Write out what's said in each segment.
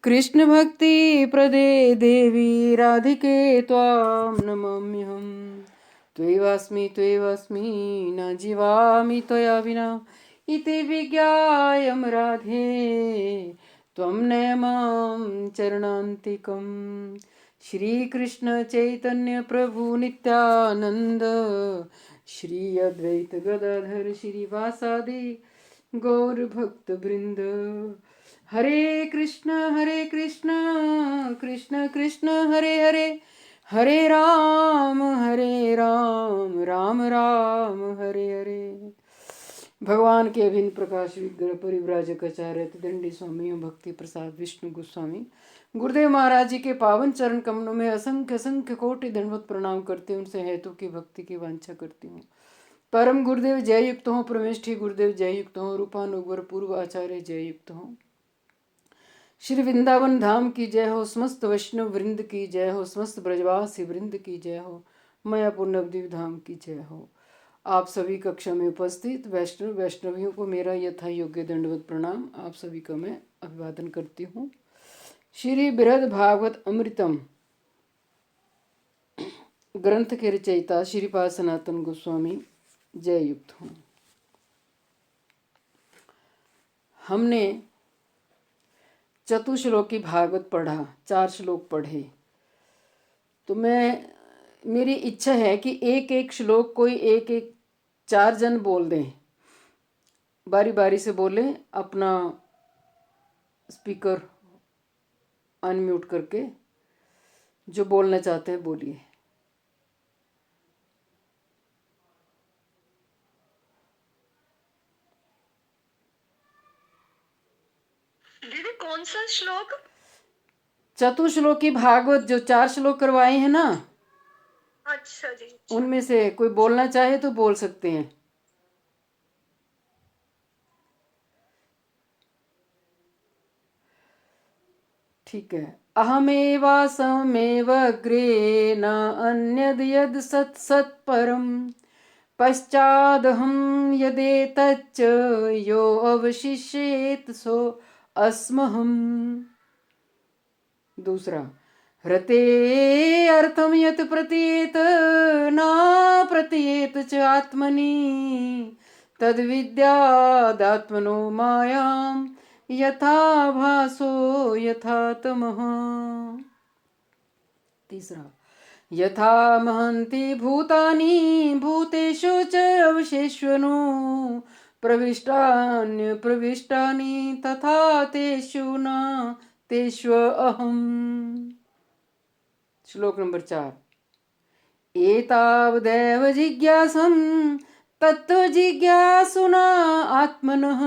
कृष्ण भक्ति प्रदे देवी राधिके त्वां नमाम्यहम्। त्वैवास्मि न जीवामि त्वया विना इति विज्ञायं राधे त्वं न मां चरणान्तिकम्। श्री कृष्ण चैतन्य प्रभु नित्यानंद, श्री अद्वैत गदाधर श्रीवासादि गौर भक्त वृंद। हरे कृष्ण कृष्ण कृष्ण हरे हरे, हरे राम राम राम हरे हरे। भगवान के अभिन्न प्रकाश विग्रह परिव्राजक आचार्य दंडी स्वामी एवं भक्ति प्रसाद विष्णु गोस्वामी गुरुदेव महाराज जी के पावन चरण कमलों में असंख्य असंख्य कोटि दंडवत प्रणाम करते हैं। उनसे हेतु की भक्ति की वांछा करती हूँ। परम गुरुदेव जय युक्त हो, परमेष्ठी गुरुदेव जय युक्त हो, रूपानुवर पूर्व आचार्य जय युक्त हो। श्री वृंदावन धाम की जय हो, समस्त वैष्णव वृंद की जय हो, समस्त ब्रजवासी वृंद की जय हो, मायापुर नवद्वीप धाम की जय हो। आप सभी कक्षा में उपस्थित वैष्णवियों को मेरा यथा योग्य दंडवत प्रणाम। आप सभी का मैं अभिवादन करती हूँ। श्री बृहद भागवत अमृतम ग्रंथ के रचयिता श्रीपाद सनातन गोस्वामी जय युक्त हूँ। हमने चतुश्लोकी भागवत पढ़ा, 4 श्लोक पढ़े। तो मेरी इच्छा है कि एक एक श्लोक कोई एक एक 4 जन बोल दें, बारी बारी से बोलें, अपना स्पीकर अनम्यूट करके जो बोलना चाहते हैं बोलिए। दीदी कौन सा श्लोक? चतुश्लोकी भागवत जो 4 श्लोक करवाए हैं ना, अच्छा जी। उनमें से कोई बोलना चाहे तो बोल सकते हैं। ठीक है। अहमेवासमेव अग्रे न अन्यद यद सत् सत्परम पश्चादहं यदेतच्च यो अवशिष्येत सो अस्महम्। दूसरा, ह्रते अर्थम यत प्रतीयेत न प्रतीयेत च आत्मनि तद विद्यादात्मनो मायां यथा भासो यथा तमः। तीसरा, यथा महन्ति भूतानि भूतेषु च अवशेष्वनु प्रविष्टानि तथा तेषु न तेष्व अहम्। श्लोक नंबर 4, एतावदेव जिज्ञासं तत्त्वजिज्ञासुना आत्मनः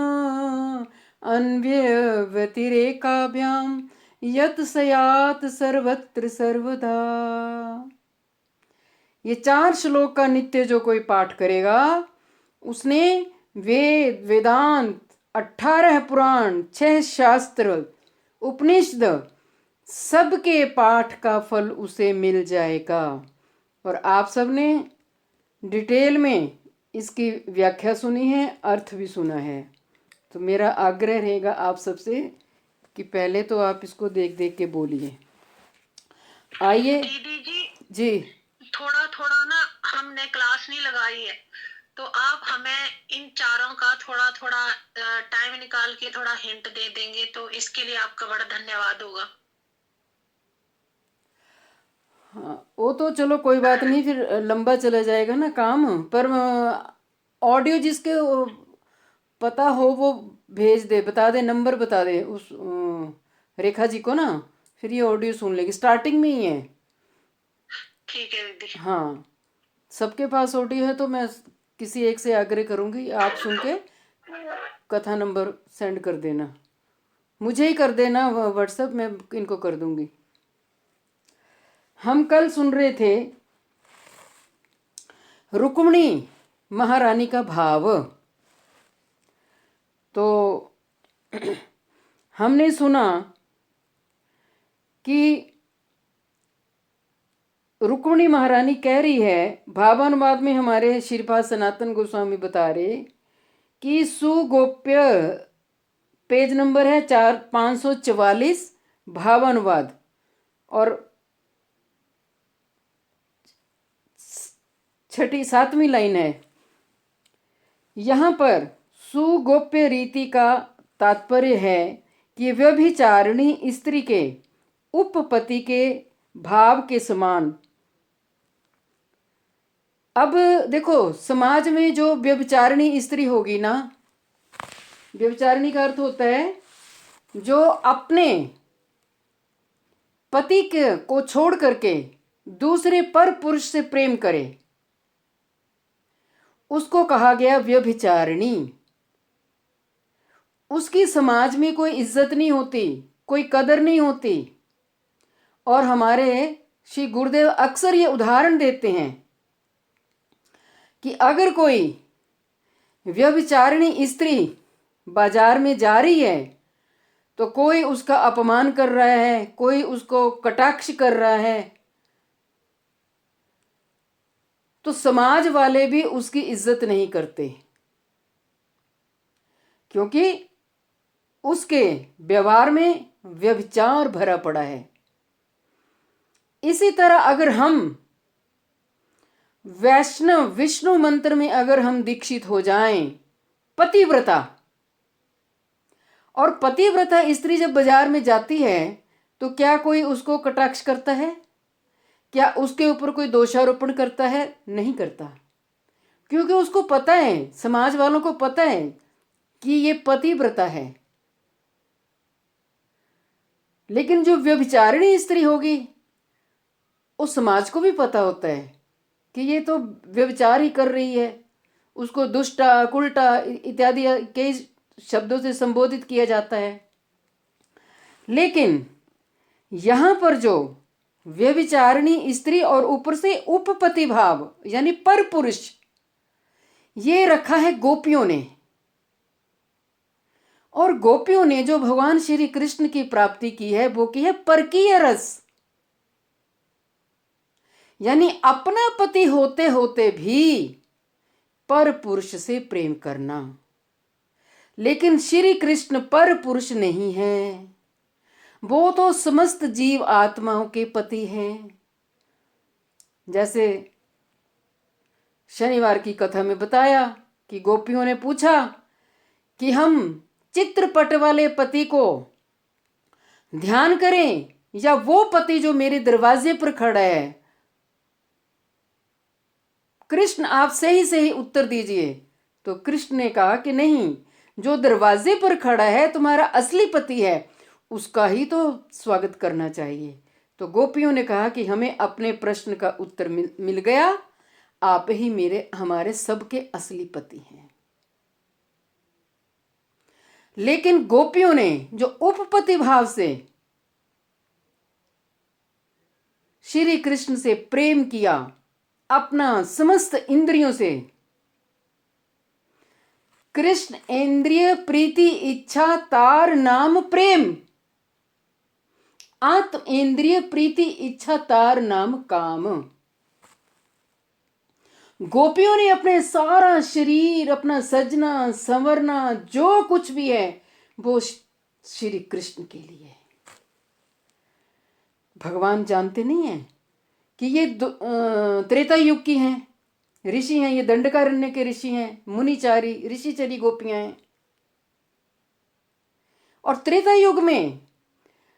अन्वयव्यतिरेकाभ्यां यत् सयात् सर्वत्र सर्वदा। ये 4 श्लोक का नित्य जो कोई पाठ करेगा उसने वेद वेदांत 18 पुराण 6 शास्त्र उपनिषद सबके पाठ का फल उसे मिल जाएगा। और आप सबने डिटेल में इसकी व्याख्या सुनी है, अर्थ भी सुना है। तो मेरा आग्रह रहेगा आप सबसे कि पहले तो आप इसको देख देख के बोलिए। आइए दीदी जी। थोड़ा थोड़ा ना हमने क्लास नहीं लगाई है, तो आप हमें इन चारों का थोड़ा थोड़ा टाइम निकाल के थोड़ा हिंट दे देंगे तो इसके लिए आपका बड़ा धन्यवाद होगा। हाँ, वो तो चलो कोई बात नहीं, फिर लंबा चला जाएगा ना काम। पर ऑडियो जिसके पता हो वो भेज दे, बता दे, नंबर बता दे उस रेखा जी को ना, फिर ये ऑडियो सुन लेगी। स्टार्टिंग में ही है। ठीक है दीदी। हाँ, सबके पास ऑडियो है तो मैं किसी एक से आग्रह करूँगी, आप सुन के कथा नंबर सेंड कर देना, मुझे ही कर देना व्हाट्सएप में, इनको कर दूँगी। हम कल सुन रहे थे रुक्मिणी महारानी का भाव। तो हमने सुना कि रुक्मिणी महारानी कह रही है, भावानुवाद में हमारे श्रीपाद सनातन गोस्वामी बता रहे कि सुगोप्य पेज नंबर है 544 भावानुवाद। और 7वीं लाइन है, यहाँ पर सुगोप्य रीति का तात्पर्य है कि व्यभिचारिणी स्त्री के उपपति के भाव के समान। अब देखो, समाज में जो व्यभिचारिणी स्त्री होगी ना, व्यभिचारिणी का अर्थ होता है जो अपने पति को छोड़ करके दूसरे पर पुरुष से प्रेम करे, उसको कहा गया व्यभिचारिणी। उसकी समाज में कोई इज्जत नहीं होती, कोई कदर नहीं होती। और हमारे श्री गुरुदेव अक्सर ये उदाहरण देते हैं कि अगर कोई व्यभिचारिणी स्त्री बाजार में जा रही है तो कोई उसका अपमान कर रहा है, कोई उसको कटाक्ष कर रहा है, तो समाज वाले भी उसकी इज्जत नहीं करते, क्योंकि उसके व्यवहार में व्यभिचार भरा पड़ा है। इसी तरह अगर हम वैष्णव विष्णु मंत्र में अगर हम दीक्षित हो जाएं, पतिव्रता, और पतिव्रता स्त्री जब बाजार में जाती है तो क्या कोई उसको कटाक्ष करता है? क्या उसके ऊपर कोई दोषारोपण करता है? नहीं करता, क्योंकि उसको पता है, समाज वालों को पता है कि ये पतिव्रता है। लेकिन जो व्यभिचारिणी स्त्री होगी, उस समाज को भी पता होता है कि ये तो व्यभिचार ही कर रही है, उसको दुष्टा, कुलटा इत्यादि कई शब्दों से संबोधित किया जाता है। लेकिन यहां पर जो व्यभिचारिणी स्त्री और ऊपर से उपपति भाव यानी पर पुरुष, ये रखा है गोपियों ने। और गोपियों ने जो भगवान श्री कृष्ण की प्राप्ति की है वो की है परकीय रस, यानी अपना पति होते होते भी पर पुरुष से प्रेम करना। लेकिन श्री कृष्ण पर पुरुष नहीं है, वो तो समस्त जीव आत्माओं के पति हैं। जैसे शनिवार की कथा में बताया कि गोपियों ने पूछा कि हम चित्रपट वाले पति को ध्यान करें या वो पति जो मेरे दरवाजे पर खड़ा है। कृष्ण आप सही उत्तर दीजिए। तो कृष्ण ने कहा कि नहीं, जो दरवाजे पर खड़ा है तुम्हारा असली पति है, उसका ही तो स्वागत करना चाहिए। तो गोपियों ने कहा कि हमें अपने प्रश्न का उत्तर मिल गया, आप ही हमारे सबके असली पति हैं। लेकिन गोपियों ने जो उपपति भाव से श्री कृष्ण से प्रेम किया, अपना समस्त इंद्रियों से, कृष्ण इंद्रिय प्रीति इच्छा तार नाम प्रेम, आत्म इंद्रिय प्रीति इच्छा तार नाम काम। गोपियों ने अपने सारा शरीर, अपना सजना संवरना जो कुछ भी है वो श्री कृष्ण के लिए। भगवान जानते नहीं है कि ये त्रेता युग की हैं, ऋषि हैं, ये दंडकारण्य के ऋषि हैं, मुनिचारी ऋषिचरी गोपियां हैं। और त्रेता युग में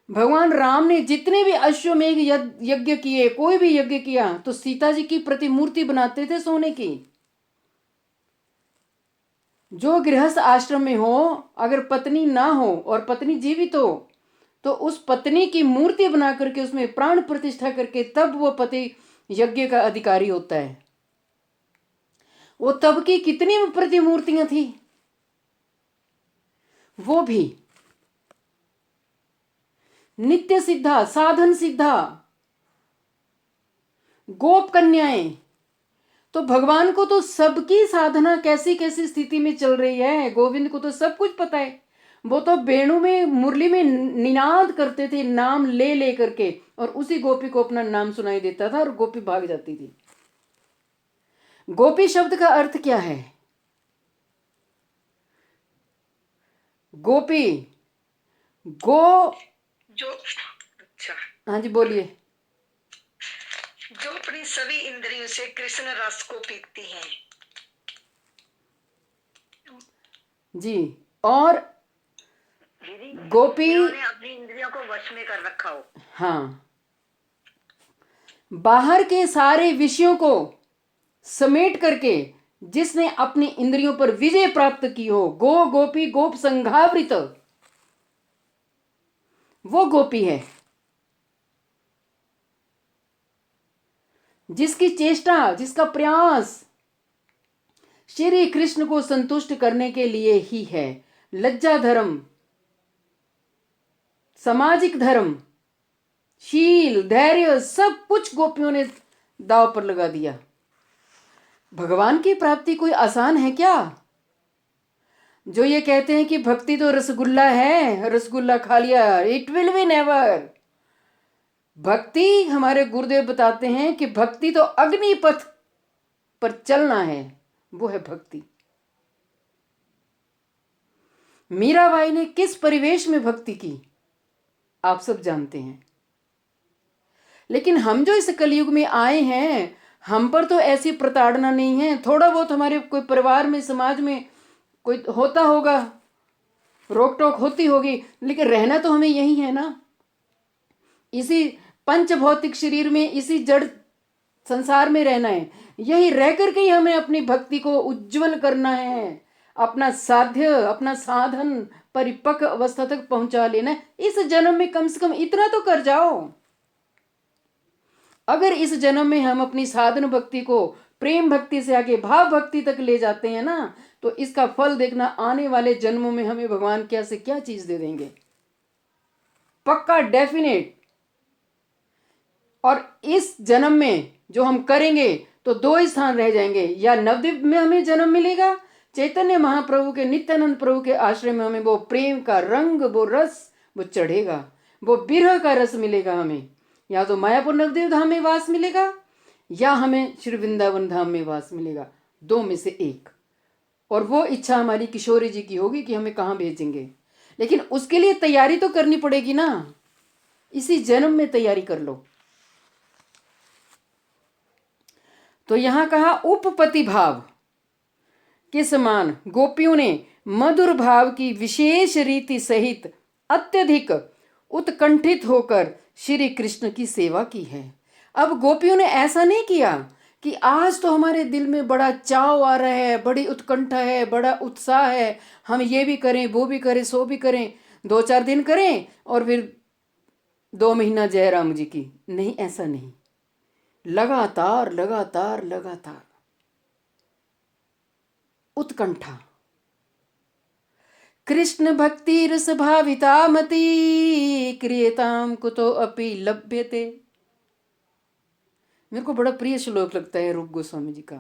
भगवान राम ने जितने भी अश्वमेघ यज्ञ किए, कोई भी यज्ञ किया तो सीता जी की प्रतिमूर्ति बनाते थे सोने की। जो गृहस्थ आश्रम में हो, अगर पत्नी ना हो और पत्नी जीवित हो तो उस पत्नी की मूर्ति बना करके उसमें प्राण प्रतिष्ठा करके तब वो पति यज्ञ का अधिकारी होता है। वो तब की कितनी प्रतिमूर्तियां थी, वो भी नित्य सिद्धा, साधन सिद्धा गोप कन्याएं। तो भगवान को तो सबकी साधना कैसी कैसी स्थिति में चल रही है, गोविंद को तो सब कुछ पता है। वो तो वेणु में, मुरली में निनाद करते थे नाम ले ले करके, और उसी गोपी को अपना नाम सुनाई देता था और गोपी भाग जाती थी। गोपी शब्द का अर्थ क्या है? गोपी, गो जो अच्छा, हाँ जी बोलिए। जो अपनी सभी इंद्रियों से कृष्ण रस को पीती हैं। जी, और दीदी, गोपी, जिन्होंने अपनी इंद्रियों को वश में कर रखा हो। हाँ, बाहर के सारे विषयों को समेट करके जिसने अपनी इंद्रियों पर विजय प्राप्त की हो, गो गोपी गोप संघावृत, वो गोपी है। जिसकी चेष्टा, जिसका प्रयास श्री कृष्ण को संतुष्ट करने के लिए ही है। लज्जा धर्म, सामाजिक धर्म, शील, धैर्य, सब कुछ गोपियों ने दांव पर लगा दिया। भगवान की प्राप्ति कोई आसान है क्या? जो ये कहते हैं कि भक्ति तो रसगुल्ला है, रसगुल्ला खा लिया, इट विल बी नेवर। भक्ति, हमारे गुरुदेव बताते हैं कि भक्ति तो अग्निपथ पर चलना है, वो है भक्ति। मीराबाई ने किस परिवेश में भक्ति की आप सब जानते हैं। लेकिन हम जो इस कलयुग में आए हैं, हम पर तो ऐसी प्रताड़ना नहीं है। थोड़ा बहुत हमारे कोई परिवार में, समाज में कोई होता होगा, रोक टोक होती होगी, लेकिन रहना तो हमें यही है ना, इसी पंच भौतिक शरीर में, इसी जड़ संसार में रहना है। यही रह करके ही हमें अपनी भक्ति को उज्जवल करना है, अपना साध्य, अपना साधन परिपक्व अवस्था तक पहुंचा लेना है। इस जन्म में कम से कम इतना तो कर जाओ। अगर इस जन्म में हम अपनी साधन भक्ति को प्रेम भक्ति से आगे भाव भक्ति तक ले जाते हैं ना, तो इसका फल देखना, आने वाले जन्मों में हमें भगवान क्या से क्या चीज दे देंगे, पक्का, डेफिनेट। और इस जन्म में जो हम करेंगे तो दो ही स्थान रह जाएंगे, या नवद्वीप में हमें जन्म मिलेगा, चैतन्य महाप्रभु के, नित्यानंद प्रभु के आश्रय में हमें वो प्रेम का रंग, वो रस वो चढ़ेगा, वो बिरह का रस मिलेगा हमें, या तो मायापुर नवद्वीप धाम में वास मिलेगा, या हमें श्री वृंदावन धाम में वास मिलेगा, दो में से एक। और वो इच्छा हमारी किशोरी जी की होगी कि हमें कहाँ भेजेंगे। लेकिन उसके लिए तैयारी तो करनी पड़ेगी ना, इसी जन्म में तैयारी कर लो। तो यहां कहा उपपति भाव के समान गोपियों ने मधुर भाव की विशेष रीति सहित अत्यधिक उत्कंठित होकर श्री कृष्ण की सेवा की है। अब गोपियों ने ऐसा नहीं किया कि आज तो हमारे दिल में बड़ा चाव आ रहा है, बड़ी उत्कंठा है, बड़ा उत्साह है, हम ये भी करें, वो भी करें, सो भी करें, 2-4 दिन करें और फिर 2 महीना जयराम जी की। नहीं, ऐसा नहीं, लगातार लगातार लगातार उत्कंठा। कृष्ण भक्ति रस भाविता मति क्रियताम कुतो अपि लभ्यते। मेरे को बड़ा प्रिय श्लोक लगता है रूप गोस्वामी जी का।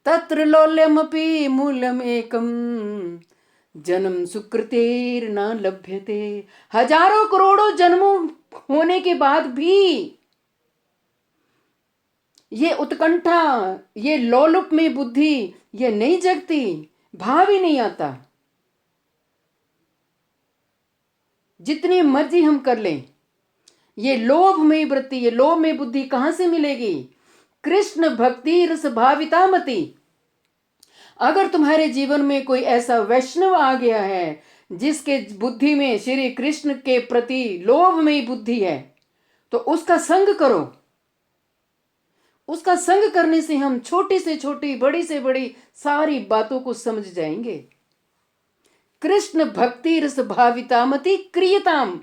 तत्र लौल्यमपि मूल्यम एकम जन्म सुकृतेर न लभ्यते। हजारों करोड़ों जन्मों होने के बाद भी ये उत्कंठा, ये लोलुप में बुद्धि ये नहीं जगती, भाव ही नहीं आता। जितनी मर्जी हम कर लें, ये लोभ में वृत्ति, ये लोभ में बुद्धि कहां से मिलेगी? कृष्ण भक्ति रस भाविता मति। अगर तुम्हारे जीवन में कोई ऐसा वैष्णव आ गया है जिसके बुद्धि में श्री कृष्ण के प्रति लोभ में बुद्धि है, तो उसका संग करो। उसका संग करने से हम छोटी से छोटी, बड़ी से बड़ी सारी बातों को समझ जाएंगे। कृष्ण भक्ति रस भावितामति क्रियताम,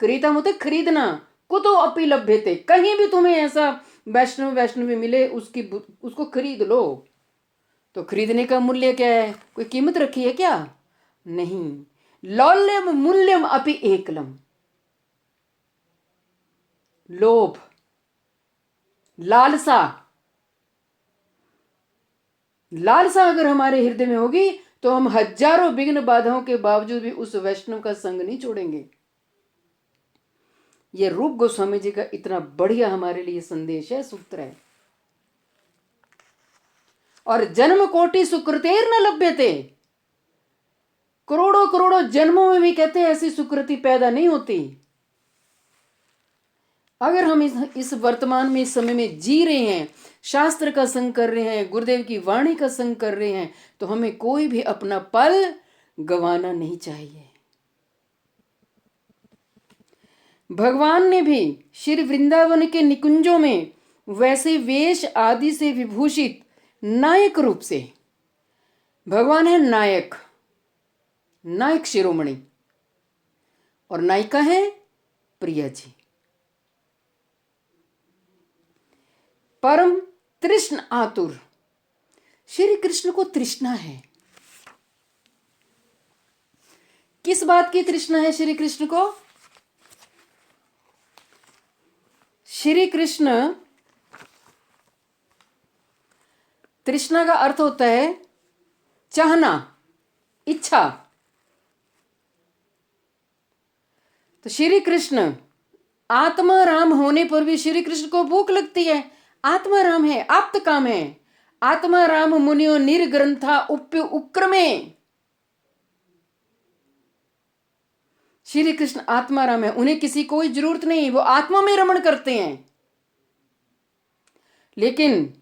क्रियताम होते खरीदना, कुतो अपि लभ्यते। कहीं भी तुम्हें ऐसा वैष्णवी मिले, उसको खरीद लो। तो खरीदने का मूल्य क्या है? कोई कीमत रखी है क्या? नहीं। लौल्यम मूल्यम अपि एकलम। लोभ, लालसा, लालसा अगर हमारे हृदय में होगी तो हम हजारों विघ्न बाधाओं के बावजूद भी उस वैष्णव का संग नहीं छोड़ेंगे। यह रूप गोस्वामी जी का इतना बढ़िया हमारे लिए संदेश है, सूत्र है। और जन्म कोटि सुकृतेर न लभ्यते। करोड़ों करोड़ों जन्मों में भी कहते हैं ऐसी सुकृति पैदा नहीं होती। अगर हम इस वर्तमान में, इस समय में जी रहे हैं, शास्त्र का संग कर रहे हैं, गुरुदेव की वाणी का संग कर रहे हैं, तो हमें कोई भी अपना पल गंवाना नहीं चाहिए। भगवान ने भी श्री वृंदावन के निकुंजों में वैसे वेश आदि से विभूषित नायक रूप से, भगवान है नायक, नायक शिरोमणि, और नायिका है प्रिया जी। परम तृष्ण आतुर, श्री कृष्ण को तृष्णा है। किस बात की तृष्णा है श्री कृष्ण को? श्री कृष्ण, तृष्णा का अर्थ होता है चाहना, इच्छा। तो श्री कृष्ण आत्मा राम होने पर भी श्री कृष्ण को भूख लगती है। आत्मा राम है, आप्त काम है। आत्मा राम मुनियो निर्ग्रंथा उप्य उक्रमे। श्री कृष्ण आत्मा राम है, उन्हें किसी कोई जरूरत नहीं, वो आत्मा में रमण करते हैं। लेकिन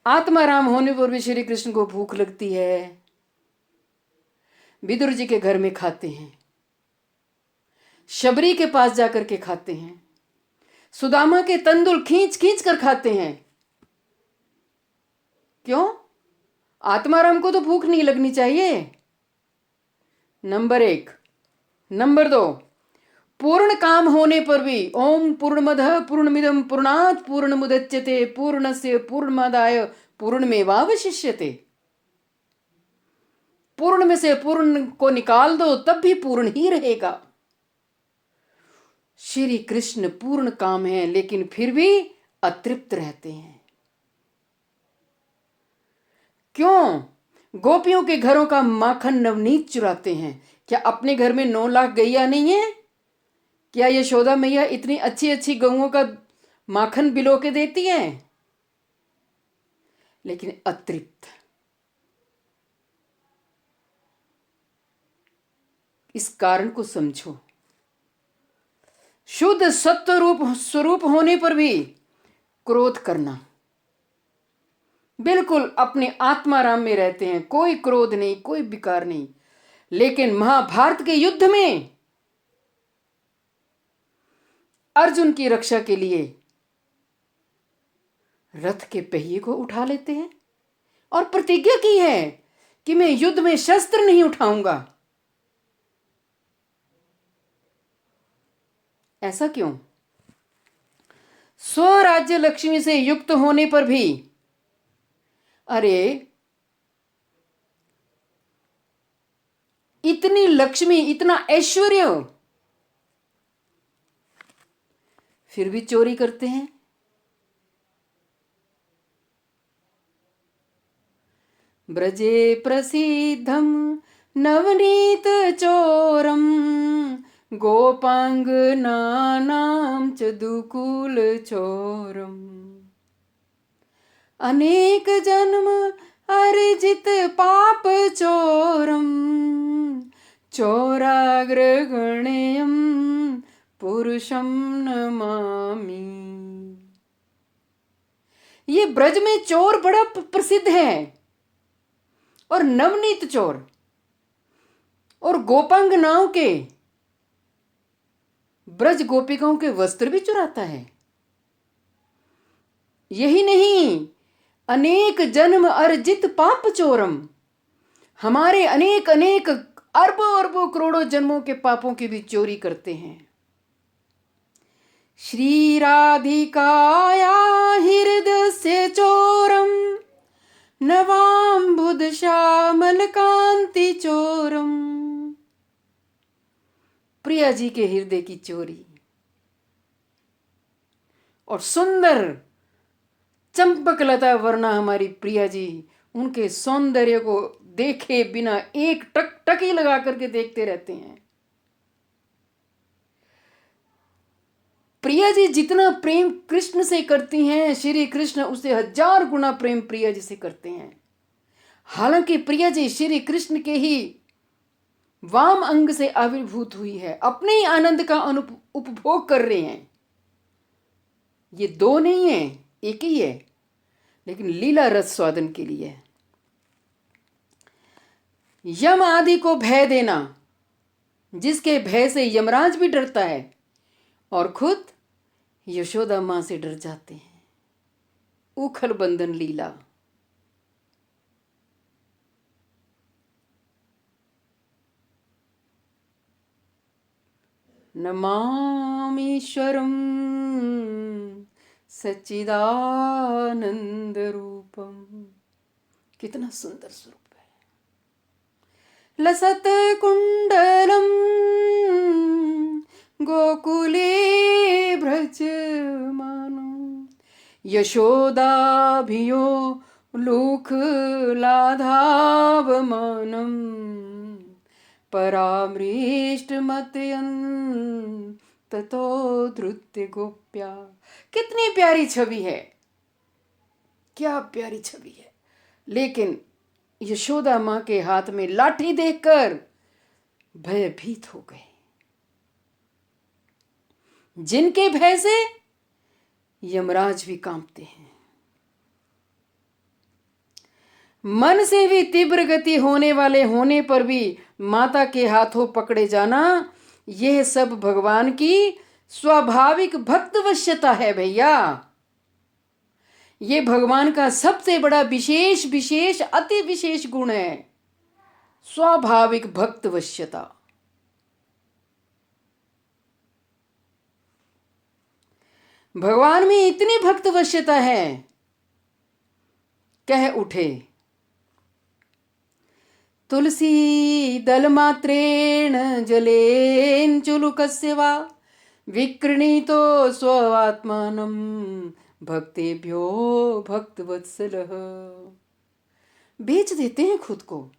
आत्मा राम होने पर भी श्री कृष्ण को भूख लगती है। विदुर जी के घर में खाते हैं, शबरी के पास जाकर के खाते हैं, सुदामा के तंदुल खींच खींच कर खाते हैं। क्यों? आत्माराम को तो भूख नहीं लगनी चाहिए, नंबर 1। नंबर 2, पूर्ण काम होने पर भी ओम पूर्णमदः पूर्णमिदं पूर्णात् पूर्णमुदच्यते पूर्णस्य पूर्णमादाय पूर्णमेवावशिष्यते। पूर्ण में से पूर्ण को निकाल दो तब भी पूर्ण ही रहेगा। श्री कृष्ण पूर्ण काम है, लेकिन फिर भी अतृप्त रहते हैं। क्यों? गोपियों के घरों का माखन नवनीत चुराते हैं। क्या अपने घर में 9 लाख गैया नहीं है? क्या यशोदा मैया इतनी अच्छी अच्छी गऊओं का माखन बिलो के देती है? लेकिन अतृप्त। इस कारण को समझो। शुद्ध सत्व रूप स्वरूप होने पर भी क्रोध करना, बिल्कुल अपने आत्माराम में रहते हैं, कोई क्रोध नहीं, कोई विकार नहीं। लेकिन महाभारत के युद्ध में अर्जुन की रक्षा के लिए रथ के पहिए को उठा लेते हैं और प्रतिज्ञा की है कि मैं युद्ध में शस्त्र नहीं उठाऊंगा। ऐसा क्यों? स्वराज्य लक्ष्मी से युक्त होने पर भी, अरे इतनी लक्ष्मी, इतना ऐश्वर्य, फिर भी चोरी करते हैं। ब्रजे प्रसिद्धम नवनीत चोरम गोपांगनानां च दुकूल चोरम। अनेक जन्म अर्जित पाप चोरम चोराग्रगण्यम पुरुषम नमामि। ये ब्रज में चोर बड़ा प्रसिद्ध है, और नवनीत चोर और गोपांगनाओं के, ब्रज गोपिकाओं के वस्त्र भी चुराता है। यही नहीं, अनेक जन्म अर्जित पाप चोरम, हमारे अनेक अनेक अरबों अरबों करोड़ों जन्मों के पापों की भी चोरी करते हैं। श्री राधिकाया हृदय चोरम नवाम्बुद श्यामल कांति चोरम। प्रिया जी के हृदय की चोरी, और सुंदर चंपकलता वरना हमारी प्रिया जी, उनके सौंदर्य को देखे बिना एक टकी लगा करके देखते रहते हैं। प्रिया जी जितना प्रेम कृष्ण से करती हैं, श्री कृष्ण उससे 1000 गुना प्रेम प्रिया जी से करते हैं। हालांकि प्रिया जी श्री कृष्ण के ही वाम अंग से आविर्भूत हुई है, अपने ही आनंद का उपभोग कर रहे हैं, ये दो नहीं है, एक ही है, लेकिन लीला रस स्वादन के लिए है। यम आदि को भय देना, जिसके भय से यमराज भी डरता है और खुद यशोदा मां से डर जाते हैं। उखल बंधन लीला। नमामीश्वरं सच्चिदानंद रूपम। कितना सुंदर स्वरूप है। लसत कुंडलम गोकुले भ्रजमानो यशोदाभियो लूखलाधावमानम् परामृष्टमतयन् ततो धृत्य गोप्या। कितनी प्यारी छवि है, क्या प्यारी छवि है। लेकिन यशोदा मां के हाथ में लाठी देखकर भयभीत हो गए। जिनके भय से यमराज भी कांपते हैं। मन से भी तीव्र गति होने वाले होने पर भी माता के हाथों पकड़े जाना, यह सब भगवान की स्वाभाविक भक्तवश्यता है भैया। ये भगवान का सबसे बड़ा विशेष विशेष अति विशेष गुण है, स्वाभाविक भक्तवश्यता। भगवान में इतनी भक्तवश्यता है, कह उठे तुलसी दल मात्रेण जलेन चुलुकस्य वा विक्रणीतो स्वात्मानं भक्तेभ्यो भक्तवत्सलः। बेच देते हैं खुद को।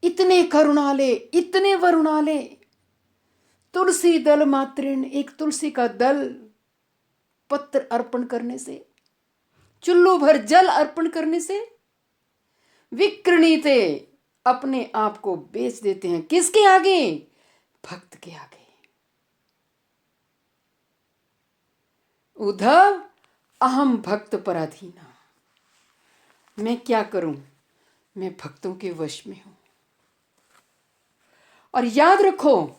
इतने करुणाले, इतने वरुणाले। तुलसी दल मात्रेण, एक तुलसी का दल पत्र अर्पण करने से, चुल्लू भर जल अर्पण करने से, विक्रणीते, अपने आप को बेच देते हैं। किसके आगे? भक्त के आगे। उद्धव अहम भक्त पराधीना। मैं क्या करूं, मैं भक्तों के वश में हूं। और याद रखो,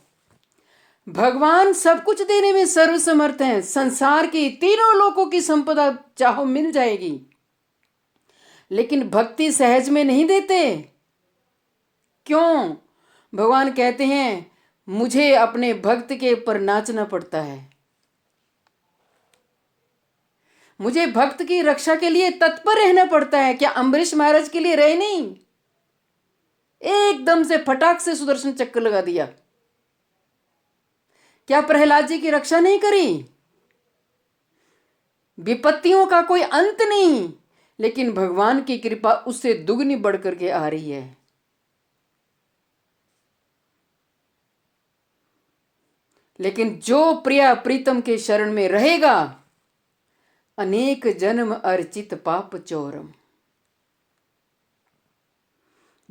भगवान सब कुछ देने में सर्वसमर्थ हैं। संसार की तीनों लोकों की संपदा चाहो मिल जाएगी, लेकिन भक्ति सहज में नहीं देते। क्यों? भगवान कहते हैं मुझे अपने भक्त के ऊपर नाचना पड़ता है। मुझे भक्त की रक्षा के लिए तत्पर रहना पड़ता है। क्या अम्बरीश महाराज के लिए रहे नहीं? एकदम से फटाक से सुदर्शन चक्र लगा दिया। क्या प्रहलाद जी की रक्षा नहीं करी? विपत्तियों का कोई अंत नहीं, लेकिन भगवान की कृपा उससे दुगनी बढ़ करके आ रही है। लेकिन जो प्रिया प्रीतम के शरण में रहेगा, अनेक जन्म अर्चित पाप चोरम।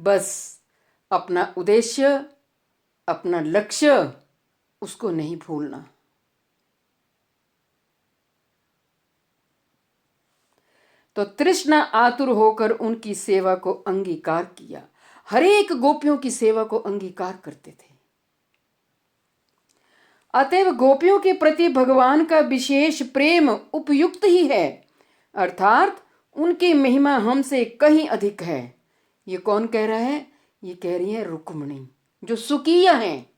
बस अपना उद्देश्य, अपना लक्ष्य, उसको नहीं भूलना। तो तृष्णा आतुर होकर उनकी सेवा को अंगीकार किया। हरेक गोपियों की सेवा को अंगीकार करते थे। अतएव गोपियों के प्रति भगवान का विशेष प्रेम उपयुक्त ही है, अर्थात उनकी महिमा हमसे कहीं अधिक है। ये कौन कह रहा है? ये कह रही है रुक्मिणी, जो सुकिया हैं।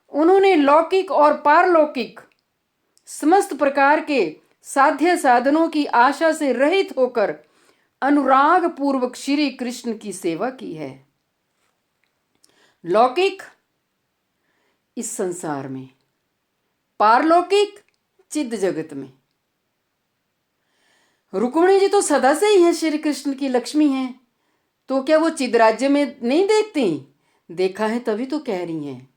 उन्होंने लौकिक और पारलौकिक समस्त प्रकार के साध्य साधनों की आशा से रहित होकर अनुराग पूर्वक श्री कृष्ण की सेवा की है। लौकिक इस संसार में, पारलौकिक चिद जगत में। रुक्मिणी जी तो सदा से ही है, श्री कृष्ण की लक्ष्मी हैं। तो क्या वो चिद राज्य में नहीं देखती? देखा है, तभी तो कह रही हैं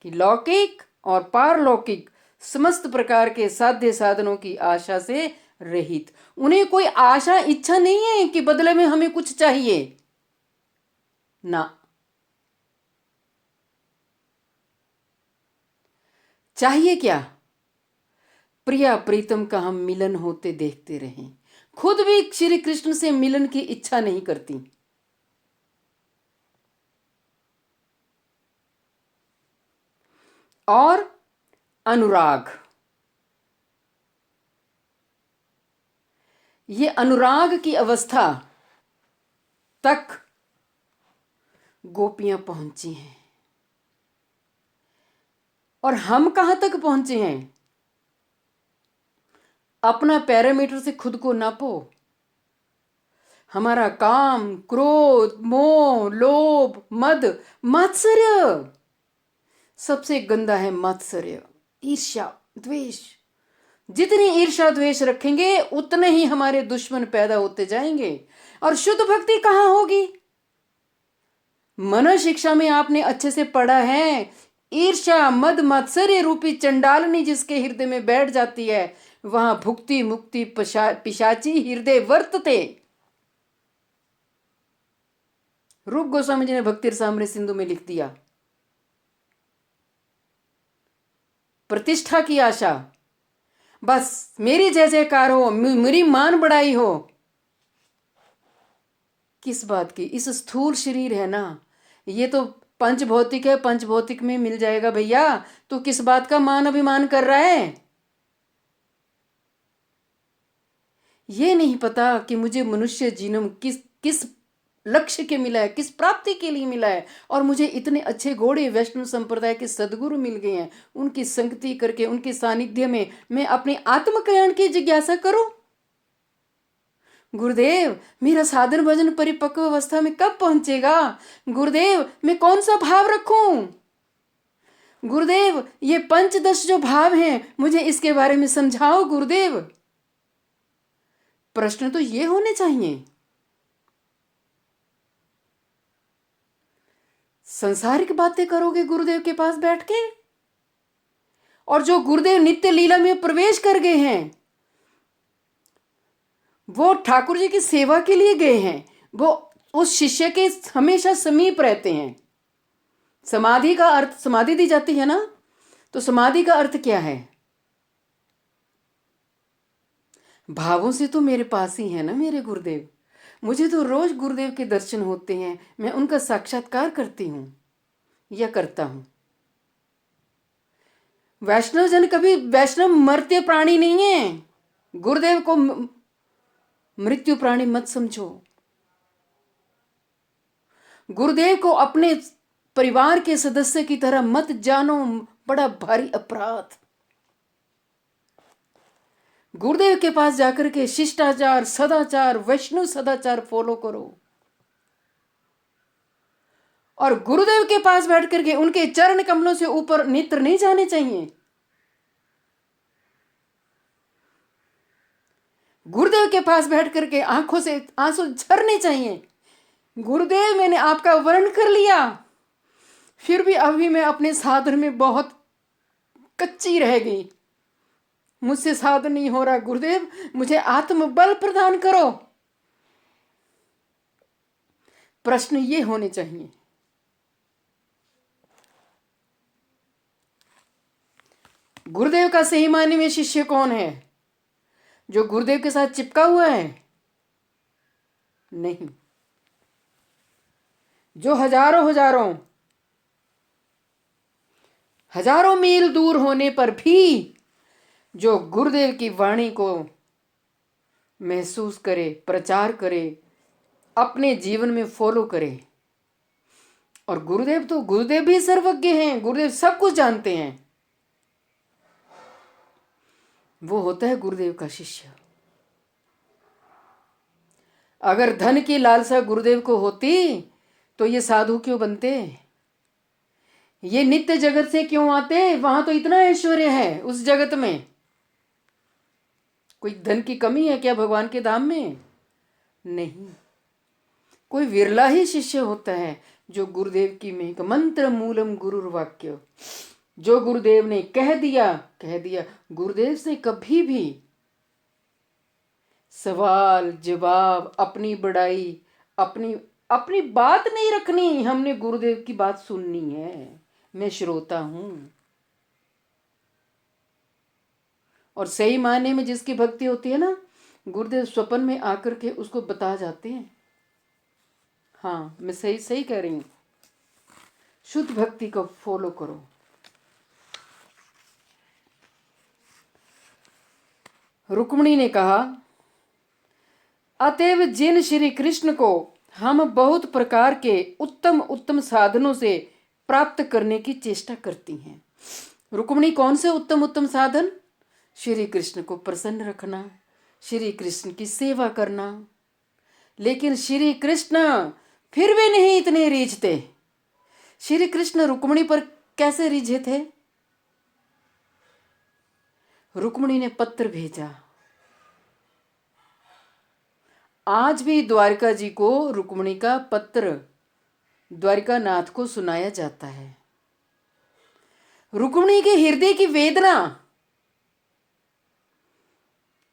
कि लौकिक और पारलौकिक समस्त प्रकार के साध्य साधनों की आशा से रहित। उन्हें कोई आशा इच्छा नहीं है कि बदले में हमें कुछ चाहिए ना। चाहिए क्या? प्रिया प्रीतम का हम मिलन होते देखते रहें। खुद भी श्री कृष्ण से मिलन की इच्छा नहीं करती। और अनुराग, ये अनुराग की अवस्था तक गोपियां पहुंची हैं। और हम कहां तक पहुंचे हैं? अपना पैरामीटर से खुद को नापो। हमारा काम, क्रोध, मोह, लोभ, मद, मात्सर्य, सबसे गंदा है मात्सर्य, ईर्ष्या, द्वेष। जितनी ईर्ष्या द्वेष रखेंगे उतने ही हमारे दुश्मन पैदा होते जाएंगे। और शुद्ध भक्ति कहां होगी? मन शिक्षा में आपने अच्छे से पढ़ा है, ईर्ष्या मद मात्सर्य रूपी चंडालनी जिसके हृदय में बैठ जाती है, वहां भुक्ति मुक्ति पिशाची हृदय वर्तते। रूप गोस्वामी जी ने भक्ति रसामृत सिंधु में लिख दिया। प्रतिष्ठा की आशा, बस मेरी जय जयकार हो, मेरी मान बढ़ाई हो। किस बात की? इस स्थूल शरीर है ना, ये तो पंच भौतिक है, पंच भौतिक में मिल जाएगा भैया। तो किस बात का मान अभिमान कर रहा है? ये नहीं पता कि मुझे मनुष्य जन्म किस किस लक्ष्य के मिला है, किस प्राप्ति के लिए मिला है। और मुझे इतने अच्छे घोड़े वैष्णव संप्रदाय के सदगुरु मिल गए हैं, उनकी संगति करके उनके सानिध्य में मैं अपने आत्म कल्याण की जिज्ञासा करूं। गुरुदेव, मेरा साधन भजन परिपक्व अवस्था में कब पहुंचेगा? गुरुदेव, मैं कौन सा भाव रखूं? गुरुदेव, ये पंचदश जो भाव हैं, मुझे इसके बारे में समझाओ गुरुदेव। प्रश्न तो ये होने चाहिए। संसारिक बातें करोगे गुरुदेव के पास बैठ के? और जो गुरुदेव नित्य लीला में प्रवेश कर गए हैं, वो ठाकुर जी की सेवा के लिए गए हैं, वो उस शिष्य के हमेशा समीप रहते हैं। समाधि का अर्थ, समाधि दी जाती है ना, तो समाधि का अर्थ क्या है? भावों से तो मेरे पास ही है ना मेरे गुरुदेव। मुझे तो रोज गुरुदेव के दर्शन होते हैं, मैं उनका साक्षात्कार करती हूं या करता हूं। वैष्णव जन कभी वैष्णव मर्त्य प्राणी नहीं है। गुरुदेव को मृत्यु प्राणी मत समझो। गुरुदेव को अपने परिवार के सदस्य की तरह मत जानो, बड़ा भारी अपराध। गुरुदेव के पास जाकर के शिष्टाचार, सदाचार, वैष्णव सदाचार फॉलो करो। और गुरुदेव के पास बैठ करके उनके चरण कमलों से ऊपर नेत्र नहीं जाने चाहिए। गुरुदेव के पास बैठ करके आंखों से आंसू झरने चाहिए। गुरुदेव, मैंने आपका वर्ण कर लिया, फिर भी अभी मैं अपने साधन में बहुत कच्ची रह गई, मुझसे साधन नहीं हो रहा। गुरुदेव, मुझे आत्मबल प्रदान करो। प्रश्न ये होने चाहिए। गुरुदेव का सही मायने में शिष्य कौन है? जो गुरुदेव के साथ चिपका हुआ है? नहीं। जो हजारों मील दूर होने पर भी जो गुरुदेव की वाणी को महसूस करे, प्रचार करे, अपने जीवन में फॉलो करे। और गुरुदेव भी सर्वज्ञ हैं, गुरुदेव सब कुछ जानते हैं। वो होता है गुरुदेव का शिष्य। अगर धन की लालसा गुरुदेव को होती तो ये साधु क्यों बनते? ये नित्य जगत से क्यों आते? वहां तो इतना ऐश्वर्य है उस जगत में। कोई धन की कमी है क्या भगवान के धाम में? नहीं। कोई विरला ही शिष्य होता है जो गुरुदेव की महक, मंत्र मूलम गुरुर्वाक्य, जो गुरुदेव ने कह दिया। गुरुदेव से कभी भी सवाल जवाब, अपनी बड़ाई, अपनी बात नहीं रखनी। हमने गुरुदेव की बात सुननी है, मैं श्रोता हूं। और सही मायने में जिसकी भक्ति होती है ना, गुरुदेव स्वप्न में आकर के उसको बता जाते हैं। हाँ, मैं सही सही कह रही हूँ। शुद्ध भक्ति को फॉलो करो। रुक्मिणी ने कहा, अतएव जिन श्री कृष्ण को हम बहुत प्रकार के उत्तम उत्तम साधनों से प्राप्त करने की चेष्टा करती हैं। रुक्मिणी कौन से उत्तम उत्तम साधन? श्री कृष्ण को प्रसन्न रखना, श्री कृष्ण की सेवा करना। लेकिन श्री कृष्ण फिर भी नहीं इतने रीझते। श्री कृष्ण रुक्मिणी पर कैसे रीझे थे? रुक्मिणी ने पत्र भेजा। आज भी द्वारिका जी को रुक्मिणी का पत्र द्वारिका नाथ को सुनाया जाता है। रुक्मिणी के हृदय की वेदना,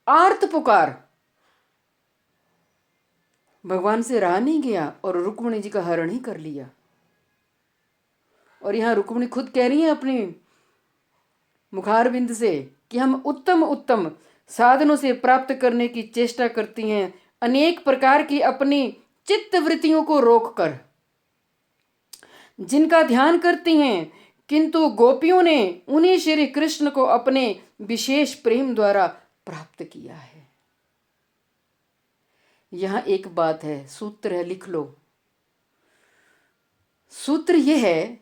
आर्त पुकार भगवान से रहा नहीं गया और रुक्मिणी जी का हरण ही कर लिया। और यहां रुक्मिणी खुद कह रही है अपनी मुखारबिंद से कि हम उत्तम उत्तम साधनों से प्राप्त करने की चेष्टा करती हैं, अनेक प्रकार की अपनी चित्त वृत्तियों को रोककर, जिनका ध्यान करती हैं, किंतु गोपियों ने उन्हीं श्री कृष्ण को अपने विशेष प्रेम द्वारा प्राप्त किया है। यहां एक बात है, सूत्र है, लिख लो। सूत्र यह है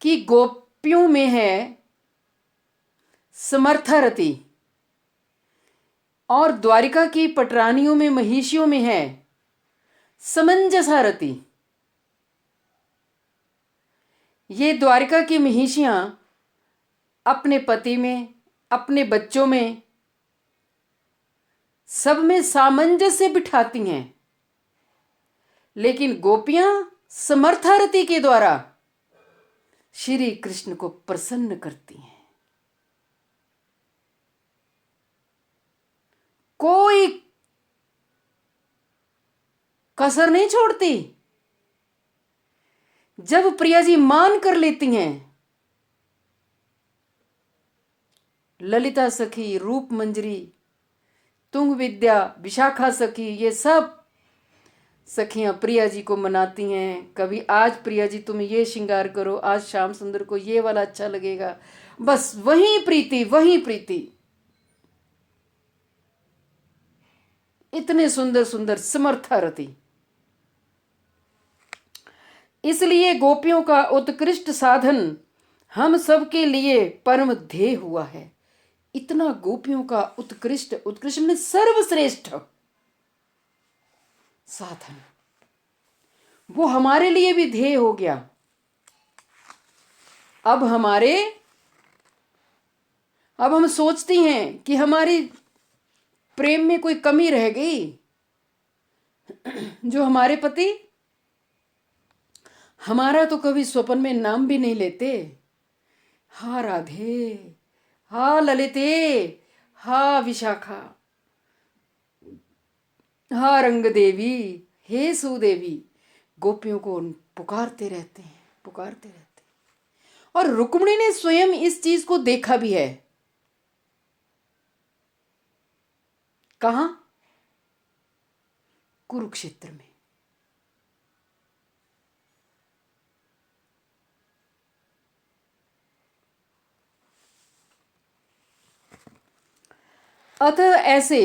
कि गोपियों में है समर्थारति और द्वारिका की पटरानियों में, महिषियों में है समंजसारति। ये द्वारिका की महिषियां अपने पति में, अपने बच्चों में, सब में सामंजस्य बिठाती हैं। लेकिन गोपियां समर्थारति के द्वारा श्री कृष्ण को प्रसन्न करती हैं। कोई कसर नहीं छोड़ती। जब प्रिया जी मान कर लेती हैं, ललिता सखी, रूप मंजरी, तुंग विद्या, विशाखा सखी, ये सब सखियां प्रिया जी को मनाती हैं। कभी आज प्रिया जी तुम ये श्रृंगार करो, आज श्याम सुंदर को ये वाला अच्छा लगेगा। बस वही प्रीति, वही प्रीति। इतने सुंदर सुंदर समर्थारति। इसलिए गोपियों का उत्कृष्ट साधन हम सबके लिए परम ध्येय हुआ है। इतना गोपियों का उत्कृष्ट, उत्कृष्ट में सर्वश्रेष्ठ साधन, वो हमारे लिए भी ध्येय हो गया। अब हम सोचती हैं कि हमारी प्रेम में कोई कमी रह गई। जो हमारे पति हमारा तो कभी स्वप्न में नाम भी नहीं लेते। हा राधे, हा ललिते, हा विशाखा, हा रंग देवी, हे सुदेवी, गोपियों को पुकारते रहते हैं, पुकारते रहते हैं। और रुक्मिणी ने स्वयं इस चीज को देखा भी है। कहां? कुरुक्षेत्र में। अतः ऐसे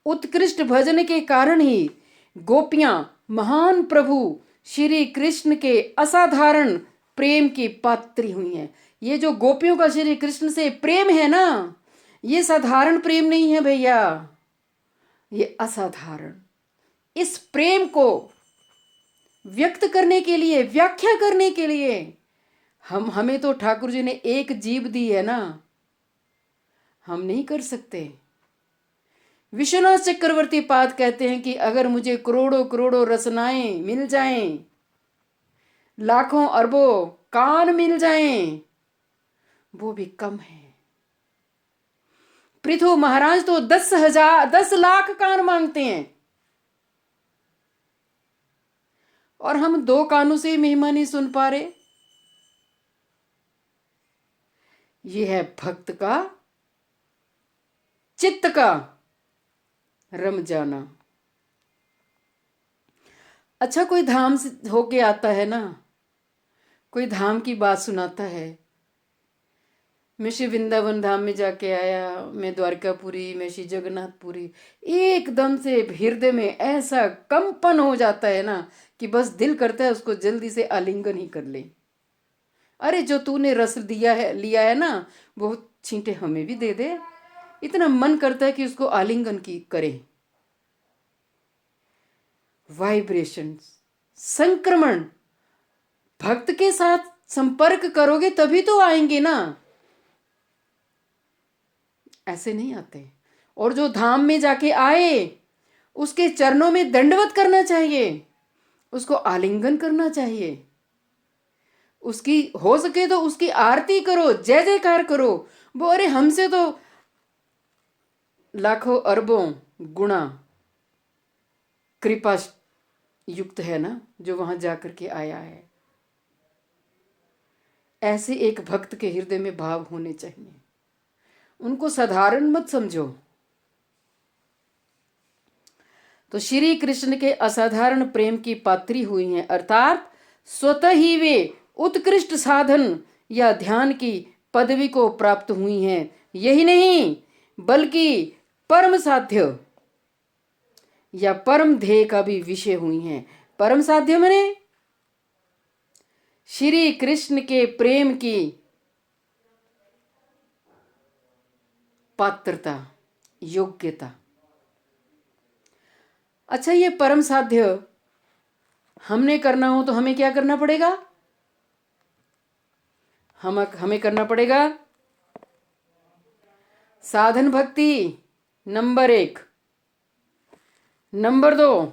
उत्कृष्ट भजन के कारण ही गोपियां महान प्रभु श्री कृष्ण के असाधारण प्रेम की पात्री हुई हैं। ये जो गोपियों का श्री कृष्ण से प्रेम है ना, ये साधारण प्रेम नहीं है भैया, ये असाधारण। इस प्रेम को व्यक्त करने के लिए, व्याख्या करने के लिए हमें तो ठाकुर जी ने एक जीभ दी है ना, हम नहीं कर सकते। विश्वनाथ चक्रवर्ती पाद कहते हैं कि अगर मुझे करोड़ों करोड़ों रसनाएं मिल जाएं, लाखों अरबों कान मिल जाएं, वो भी कम है। पृथु महाराज तो 10 लाख कान मांगते हैं, और हम 2 कानों से महिमा नहीं सुन पा रहे। यह है भक्त का चित्त का रम जाना। अच्छा, कोई धाम से होके आता है ना, कोई धाम की बात सुनाता है, मैं श्री वृंदावन धाम में जाके आया, मैं द्वारकापुरी, मैं श्री जगन्नाथपुरी, एकदम से हृदय में ऐसा कंपन हो जाता है ना कि बस दिल करता है उसको जल्दी से आलिंगन ही कर ले। अरे जो तूने रस दिया है, लिया है ना, वो छींटे हमें भी दे दे। इतना मन करता है कि उसको आलिंगन की करें। वाइब्रेशन, संक्रमण, भक्त के साथ संपर्क करोगे तभी तो आएंगे ना, ऐसे नहीं आते। और जो धाम में जाके आए उसके चरणों में दंडवत करना चाहिए, उसको आलिंगन करना चाहिए, उसकी हो सके तो उसकी आरती करो, जय जयकार करो। वो अरे हमसे तो लाखों अरबों गुणा कृपा युक्त है ना जो वहां जाकर के आया है। ऐसे एक भक्त के हृदय में भाव होने चाहिए, उनको साधारण मत समझो। तो श्री कृष्ण के असाधारण प्रेम की पात्री हुई हैं, अर्थात स्वतः ही वे उत्कृष्ट साधन या ध्यान की पदवी को प्राप्त हुई हैं। यही नहीं बल्कि परम साध्य या परम ध्येय का भी विषय हुई हैं। परम साध्य माने श्री कृष्ण के प्रेम की पात्रता, योग्यता। अच्छा, ये परम साध्य हमने करना हो तो हमें क्या करना पड़ेगा? हमें करना पड़ेगा साधन भक्ति नंबर 1, नंबर 2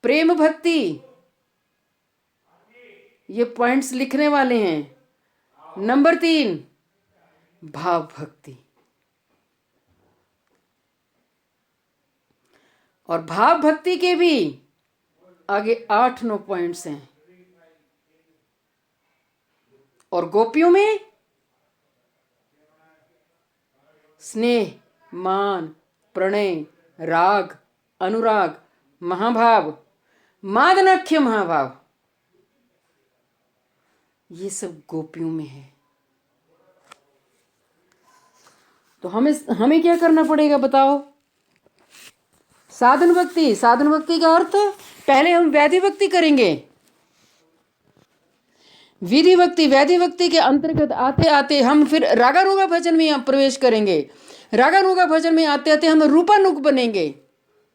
प्रेम भक्ति, ये पॉइंट्स लिखने वाले हैं। नंबर 3 भाव भक्ति। और भाव भक्ति के भी आगे 8-9 पॉइंट्स हैं। और गोपियों में स्नेह, मान, प्रणय, राग, अनुराग, महाभाव, मादनाख्य महाभाव, ये सब गोपियों में है। तो हमें क्या करना पड़ेगा बताओ? साधन भक्ति। साधन भक्ति का अर्थ पहले हम वैधि भक्ति करेंगे। विधि भक्ति, वैधि भक्ति के अंतर्गत आते आते हम फिर रागानुगा भजन में प्रवेश करेंगे। रागानुगा भजन में आते आते हम रूपानुग बनेंगे।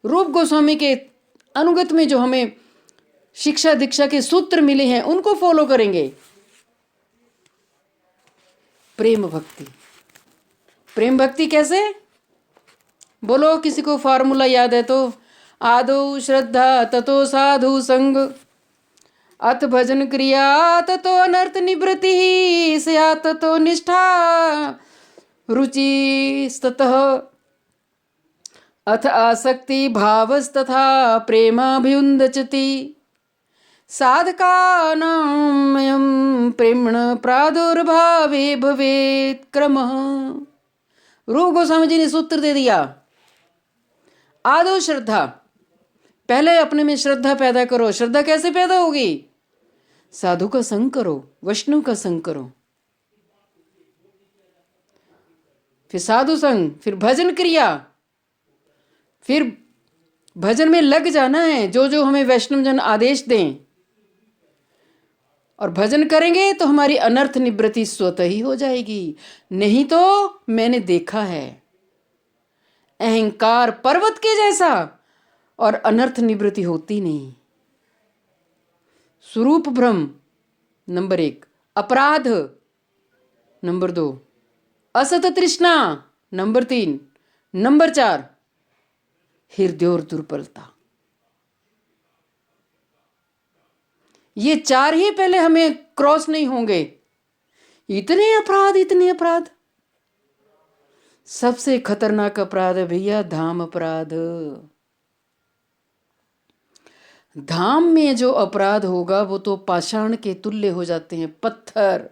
रूप गोस्वामी के अनुगत में जो हमें शिक्षा दीक्षा के सूत्र मिले हैं उनको फॉलो करेंगे। प्रेम भक्ति। प्रेम भक्ति कैसे? बोलो, किसी को फार्मूला याद है तो? आदौ श्रद्धा ततो साधु संग, अथ भजन क्रिया ततो अनर्थ निवृत्ति, स्या ततो निष्ठा रुचि ततः, अथ आसक्ति भावस्तथा प्रेमाभियुन्दचति, साधकानामयं प्रेम्ण प्रादुर्भावे भवेत् क्रमः। रूप गोस्वामी जी ने सूत्र दे दिया। आदो श्रद्धा, पहले अपने में श्रद्धा पैदा करो। श्रद्धा कैसे पैदा होगी? साधु का संग करो, वैष्णव का संग करो, फिर साधु संग, फिर भजन क्रिया, फिर भजन में लग जाना है जो जो हमें वैष्णव जन आदेश दें। और भजन करेंगे तो हमारी अनर्थ निवृत्ति स्वतः ही हो जाएगी। नहीं तो मैंने देखा है अहंकार पर्वत के जैसा और अनर्थ निवृत्ति होती नहीं। स्वरूप भ्रम नंबर 1, अपराध नंबर 2, असत तृष्णा नंबर 3, नंबर 4 हृदय दुर्बलता। ये 4 ही पहले हमें क्रॉस नहीं होंगे। इतने अपराध, इतने अपराध। सबसे खतरनाक अपराध है भैया धाम अपराध। धाम में जो अपराध होगा वो तो पाषाण के तुल्य हो जाते हैं, पत्थर।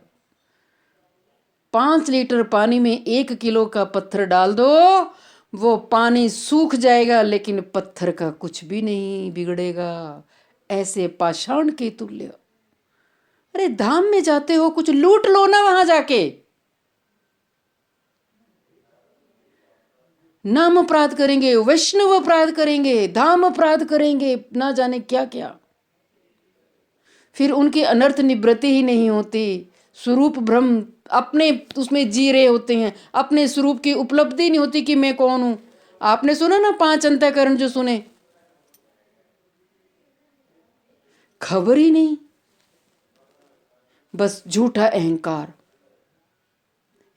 5 लीटर पानी में 1 किलो का पत्थर डाल दो, वो पानी सूख जाएगा लेकिन पत्थर का कुछ भी नहीं बिगड़ेगा, ऐसे पाषाण के तुल्य। अरे धाम में जाते हो, कुछ लूट लो ना वहां जाके। नाम अपराध करेंगे, वैष्णव अपराध करेंगे, धाम अपराध करेंगे, ना जाने क्या क्या। फिर उनकी अनर्थ निवृत्ति ही नहीं होती। स्वरूप ब्रह्म अपने उसमें जी रहे होते हैं, अपने स्वरूप की उपलब्धि नहीं होती कि मैं कौन हूं। आपने सुना ना 5 अंतःकरण जो सुने, खबर ही नहीं, बस झूठा अहंकार,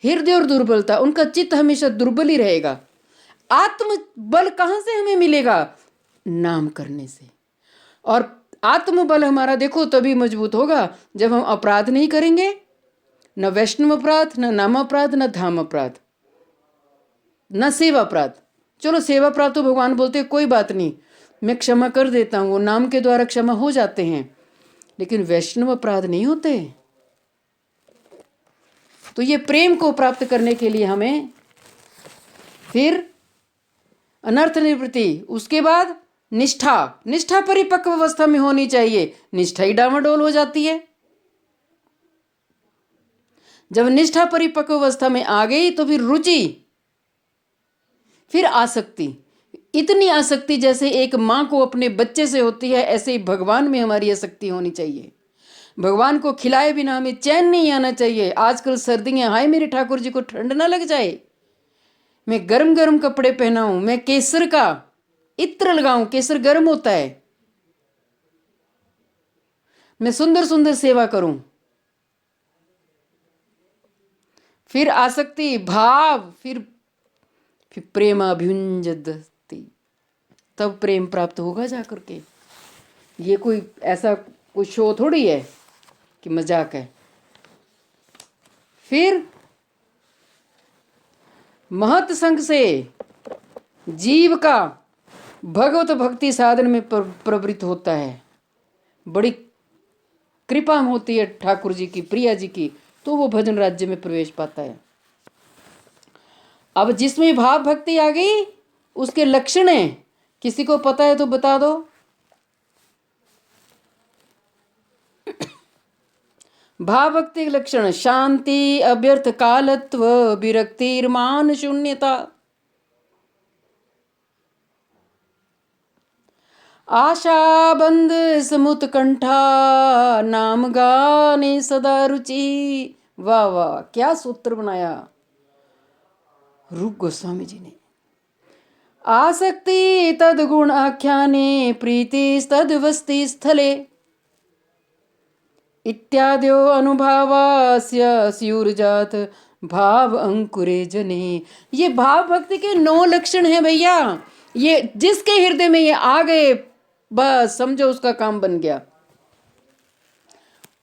हृदय और दुर्बलता। उनका चित्त हमेशा दुर्बल ही रहेगा। आत्म बल कहां से हमें मिलेगा? नाम करने से। और आत्म बल हमारा देखो तभी मजबूत होगा जब हम अपराध नहीं करेंगे, न वैष्णव अपराध, न नाम अपराध, न धाम अपराध, न सेवा अपराध। चलो सेवा अपराध तो भगवान बोलते हैं कोई बात नहीं, मैं क्षमा कर देता हूं, वो नाम के द्वारा क्षमा हो जाते हैं, लेकिन वैष्णव अपराध नहीं होते। तो ये प्रेम को प्राप्त करने के लिए हमें फिर अनर्थ निवृत्ति, उसके बाद निष्ठा। निष्ठा परिपक्व अवस्था में होनी चाहिए, निष्ठा ही डामाडोल हो जाती है। जब निष्ठा परिपक्व अवस्था में आ गई तो फिर रुचि, फिर आसक्ति। इतनी आसक्ति जैसे एक मां को अपने बच्चे से होती है, ऐसे ही भगवान में हमारी आसक्ति होनी चाहिए। भगवान को खिलाए बिना हमें चैन नहीं आना चाहिए। आजकल सर्दियां, हाय मेरे ठाकुर जी को ठंड ना लग जाए, मैं गरम गरम कपड़े पहनाऊं, मैं केसर का इत्र लगाऊं, केसर गर्म होता है, मैं सुंदर सुंदर सेवा करूं। फिर आसक्ति, भाव, फिर प्रेमाभ्युंजति, तब प्रेम प्राप्त होगा जाकर के। ये कोई ऐसा कोई शो थोड़ी है कि मजाक है। फिर महत संग से जीव का भगवत भक्ति साधन में प्रवृत्त होता है, बड़ी कृपा होती है ठाकुर जी की, प्रिया जी की, तो वो भजन राज्य में प्रवेश पाता है। अब जिसमें भाव भक्ति आ गई, उसके लक्षण है, किसी को पता है तो बता दो। भाव भक्ति के लक्षण: शांति, अव्यर्थ कालत्व, विरक्तिर्मान शून्यता, आशा बंद समुत कंठा, नाम गाने सदा रुचि। वाह वाह, क्या सूत्र बनाया रूप गोस्वामी जी ने। आसक्ति तद्गुण आख्याने, प्रीति तद्वस्ति स्थले, इत्याद्यो अनुभावास्य स्युर्जात भाव अंकुरे जने। ये भाव भक्ति के 9 लक्षण हैं भैया। ये जिसके हृदय में ये आ गए, बस समझो उसका काम बन गया।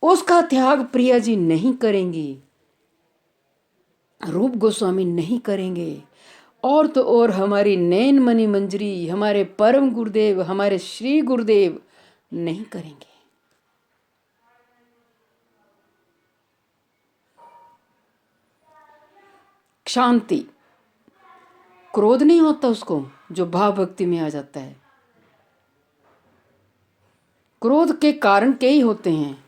उसका त्याग प्रिया जी नहीं करेंगी, रूप गोस्वामी नहीं करेंगे, और तो और हमारी नैन मणि मंजरी, हमारे परम गुरुदेव, हमारे श्री गुरुदेव नहीं करेंगे। शांति, क्रोध नहीं होता उसको जो भाव भक्ति में आ जाता है। क्रोध के कारण कई होते हैं,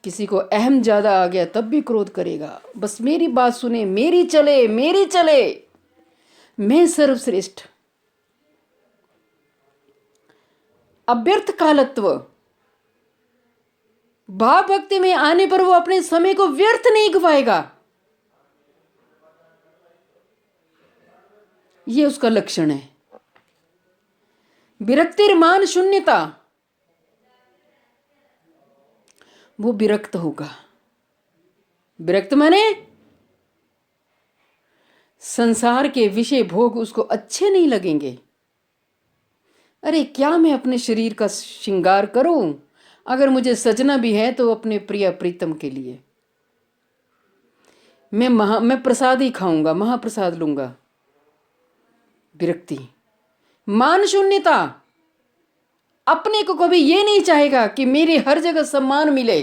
किसी को अहम ज्यादा आ गया तब भी क्रोध करेगा, बस मेरी बात सुने, मेरी चले, मेरी चले, मैं सर्वश्रेष्ठ। अव्यर्थ कालत्व, भाव भक्ति में आने पर वो अपने समय को व्यर्थ नहीं गवाएगा, ये उसका लक्षण है। विरक्तिर्मान शून्यता, वो विरक्त होगा। विरक्त माने संसार के विषय भोग उसको अच्छे नहीं लगेंगे। अरे क्या मैं अपने शरीर का श्रृंगार करूं, अगर मुझे सजना भी है तो अपने प्रिय प्रीतम के लिए। मैं प्रसाद ही खाऊंगा, महाप्रसाद लूंगा। विरक्ति। मान शून्यता, अपने को कभी ये नहीं चाहेगा कि मेरी हर जगह सम्मान मिले,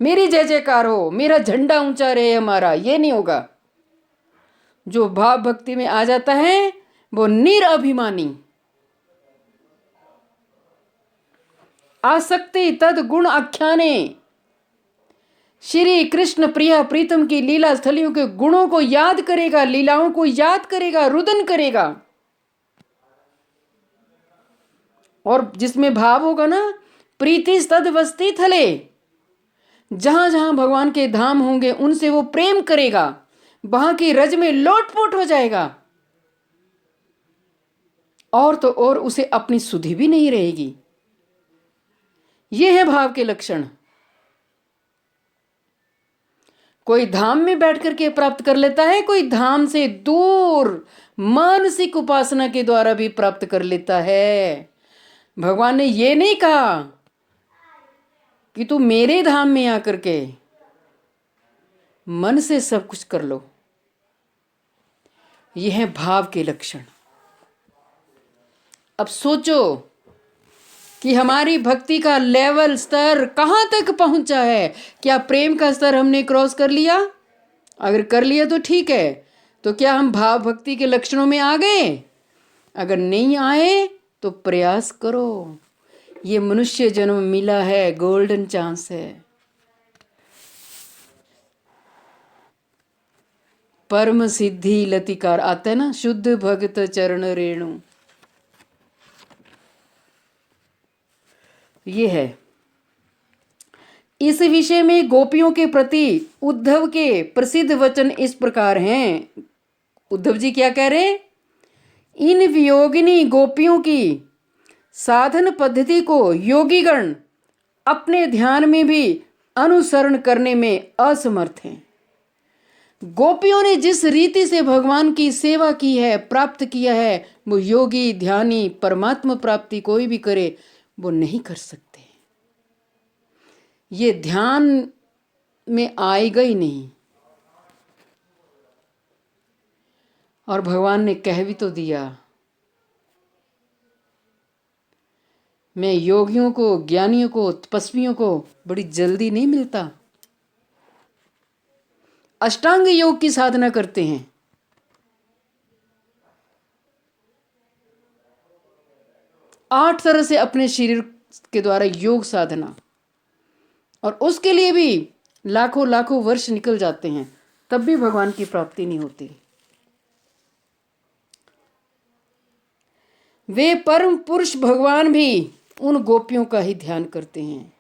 मेरी जय जयकार हो, मेरा झंडा ऊंचा रहे हमारा, ये नहीं होगा। जो भाव भक्ति में आ जाता है वो निरअभिमानी। आसक्ति तद गुण आख्याने, श्री कृष्ण प्रिया प्रीतम की लीला स्थलियों के गुणों को याद करेगा, लीलाओं को याद करेगा, रुदन करेगा। और जिसमें भाव होगा ना, प्रीति तद वस्ती थले, जहां जहां भगवान के धाम होंगे उनसे वो प्रेम करेगा, वहां की रज में लोटपोट हो जाएगा। और तो और उसे अपनी सुधि भी नहीं रहेगी। ये है भाव के लक्षण। कोई धाम में बैठ करके प्राप्त कर लेता है, कोई धाम से दूर मानसिक उपासना के द्वारा भी प्राप्त कर लेता है। भगवान ने ये नहीं कहा कि तू मेरे धाम में आकर के मन से सब कुछ कर लो। यह है भाव के लक्षण। अब सोचो कि हमारी भक्ति का लेवल, स्तर कहाँ तक पहुंचा है। क्या प्रेम का स्तर हमने क्रॉस कर लिया? अगर कर लिया तो ठीक है, तो क्या हम भाव भक्ति के लक्षणों में आ गए? अगर नहीं आए तो प्रयास करो। ये मनुष्य जन्म मिला है, गोल्डन चांस है। परम सिद्धि लतिकार आता है ना, शुद्ध भक्त चरण रेणु, ये है। इस विषय में गोपियों के प्रति उद्धव के प्रसिद्ध वचन इस प्रकार हैं। उद्धव जी क्या कह रहे हैं? इन वियोगिनी गोपियों की साधन पद्धति को योगीगण अपने ध्यान में भी अनुसरण करने में असमर्थ हैं। गोपियों ने जिस रीति से भगवान की सेवा की है, प्राप्त किया है, वो योगी ध्यानी परमात्मा प्राप्ति कोई भी करे वो नहीं कर सकते। ये ध्यान में आएगा ही नहीं। और भगवान ने कह भी तो दिया, मैं योगियों को, ज्ञानियों को, तपस्वियों को बड़ी जल्दी नहीं मिलता। अष्टांग योग की साधना करते हैं। आठ तरह से अपने शरीर के द्वारा योग साधना, और उसके लिए भी लाखों लाखों वर्ष निकल जाते हैं, तब भी भगवान की प्राप्ति नहीं होती। वे परम पुरुष भगवान भी उन गोपियों का ही ध्यान करते हैं।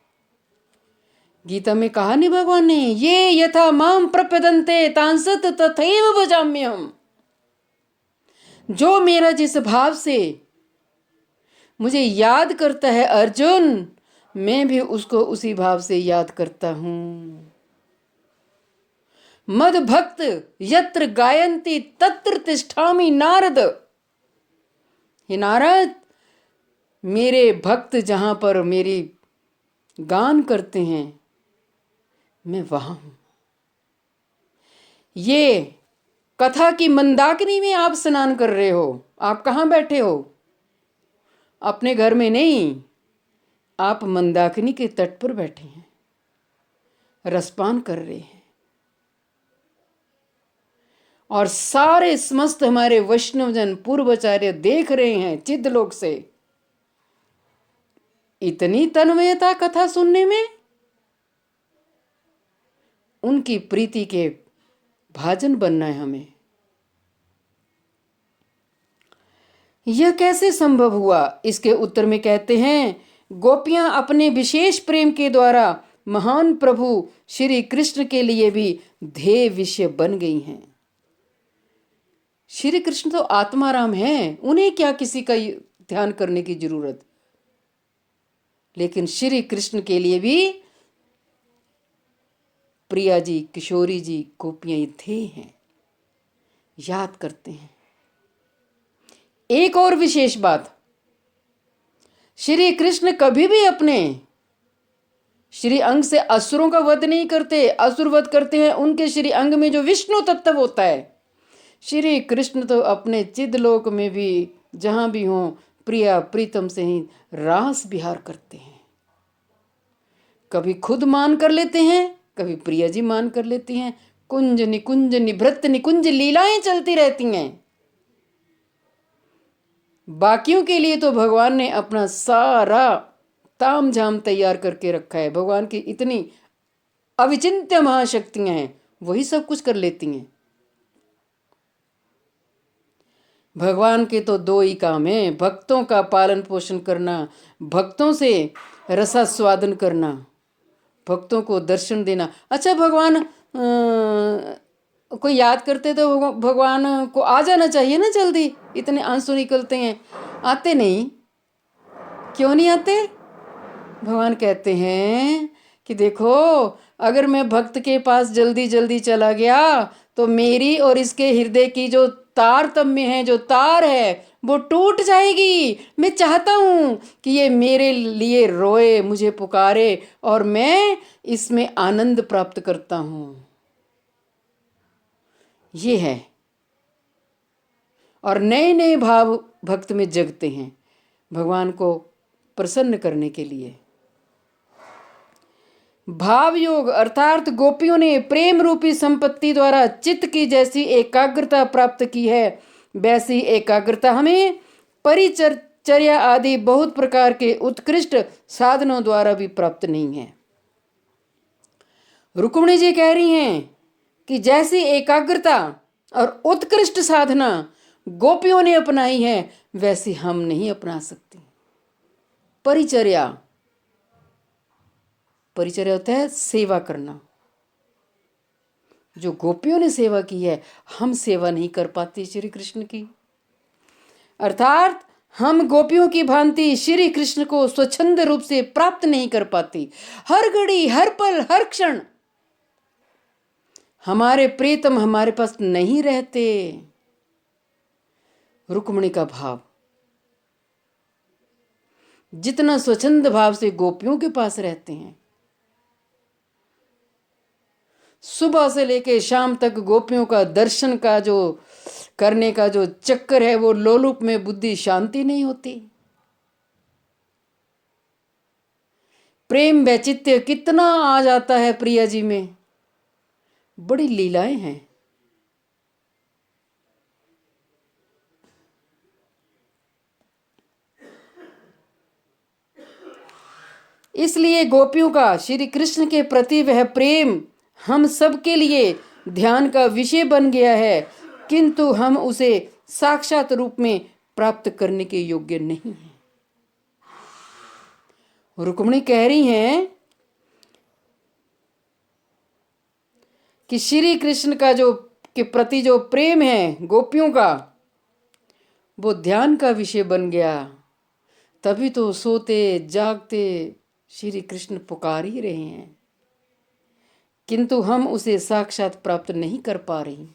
गीता में कहा नहीं भगवान ने, ये यथा माम प्रपदन्ते तांसत तथैव भजाम्यहम्। जो मेरा जिस भाव से मुझे याद करता है अर्जुन, मैं भी उसको उसी भाव से याद करता हूं। मद भक्त यत्र गायन्ति तत्र तिष्ठामि नारद। हे नारद, मेरे भक्त जहां पर मेरी गान करते हैं मैं वहां हूं। ये कथा की मंदाकिनी में आप स्नान कर रहे हो। आप कहां बैठे हो? अपने घर में नहीं, आप मंदाकिनी के तट पर बैठे हैं, रसपान कर रहे हैं। और सारे समस्त हमारे वैष्णवजन पूर्वाचार्य देख रहे हैं चिद्लोक से। इतनी तन्मयता कथा सुनने में। उनकी प्रीति के भाजन बनना है हमें। यह कैसे संभव हुआ? इसके उत्तर में कहते हैं, गोपियां अपने विशेष प्रेम के द्वारा महान प्रभु श्री कृष्ण के लिए भी ध्येय विषय बन गई हैं। श्री कृष्ण तो आत्माराम हैं, उन्हें क्या किसी का ध्यान करने की जरूरत। लेकिन श्री कृष्ण के लिए भी प्रिया जी, किशोरी जी, गोपियां ध्येय हैं, याद करते हैं। एक और विशेष बात, श्री कृष्ण कभी भी अपने श्री अंग से असुरों का वध नहीं करते। असुर वध करते हैं उनके श्री अंग में जो विष्णु तत्व होता है। श्री कृष्ण तो अपने चिदलोक में भी जहां भी हों प्रिया प्रीतम से ही रास विहार करते हैं। कभी खुद मान कर लेते हैं, कभी प्रिया जी मान कर लेती हैं। कुंज निकुंज निभृत निकुंज लीलाएं चलती रहती हैं। बाकियों के लिए तो भगवान ने अपना सारा ताम झाम तैयार करके रखा है। भगवान की इतनी अविचिंत्य महाशक्तियां हैं, वही सब कुछ कर लेती हैं। भगवान के तो दो ही काम हैं, भक्तों का पालन पोषण करना, भक्तों से रसास्वादन करना, भक्तों को दर्शन देना। अच्छा, भगवान कोई याद करते तो भगवान को आ जाना चाहिए ना जल्दी, इतने आंसू निकलते हैं, आते नहीं। क्यों नहीं आते? भगवान कहते हैं कि देखो, अगर मैं भक्त के पास जल्दी जल्दी चला गया तो मेरी और इसके हृदय की जो तारतम्य है, जो तार है, वो टूट जाएगी। मैं चाहता हूँ कि ये मेरे लिए रोए, मुझे पुकारे, और मैं इसमें आनंद प्राप्त करता हूँ। ये है। और नए नए भाव भक्त में जगते हैं भगवान को प्रसन्न करने के लिए। भाव योग अर्थात गोपियों ने प्रेम रूपी संपत्ति द्वारा चित्त की जैसी एकाग्रता प्राप्त की है, वैसी एकाग्रता हमें परिचर्या आदि बहुत प्रकार के उत्कृष्ट साधनों द्वारा भी प्राप्त नहीं है। रुक्मिणी जी कह रही हैं कि जैसी एकाग्रता और उत्कृष्ट साधना गोपियों ने अपनाई है, वैसी हम नहीं अपना सकते। परिचर्या, परिचर्या होता है सेवा करना। जो गोपियों ने सेवा की है, हम सेवा नहीं कर पाते श्री कृष्ण की। अर्थात हम गोपियों की भांति श्री कृष्ण को स्वच्छंद रूप से प्राप्त नहीं कर पाती। हर घड़ी, हर पल, हर क्षण हमारे प्रीतम हमारे पास नहीं रहते। रुक्मिणी का भाव, जितना स्वच्छंद भाव से गोपियों के पास रहते हैं, सुबह से लेके शाम तक गोपियों का दर्शन का जो करने का जो चक्कर है, वो लोलुप में बुद्धि शांति नहीं होती। प्रेम वैचित्य कितना आ जाता है प्रिया जी में, बड़ी लीलाएं हैं। इसलिए गोपियों का श्री कृष्ण के प्रति वह प्रेम हम सब के लिए ध्यान का विषय बन गया है, किंतु हम उसे साक्षात रूप में प्राप्त करने के योग्य नहीं हैं। रुक्मिणी कह रही हैं कि श्री कृष्ण का जो के प्रति जो प्रेम है गोपियों का, वो ध्यान का विषय बन गया। तभी तो सोते जागते श्री कृष्ण पुकार ही रहे हैं, किंतु हम उसे साक्षात प्राप्त नहीं कर पा रही।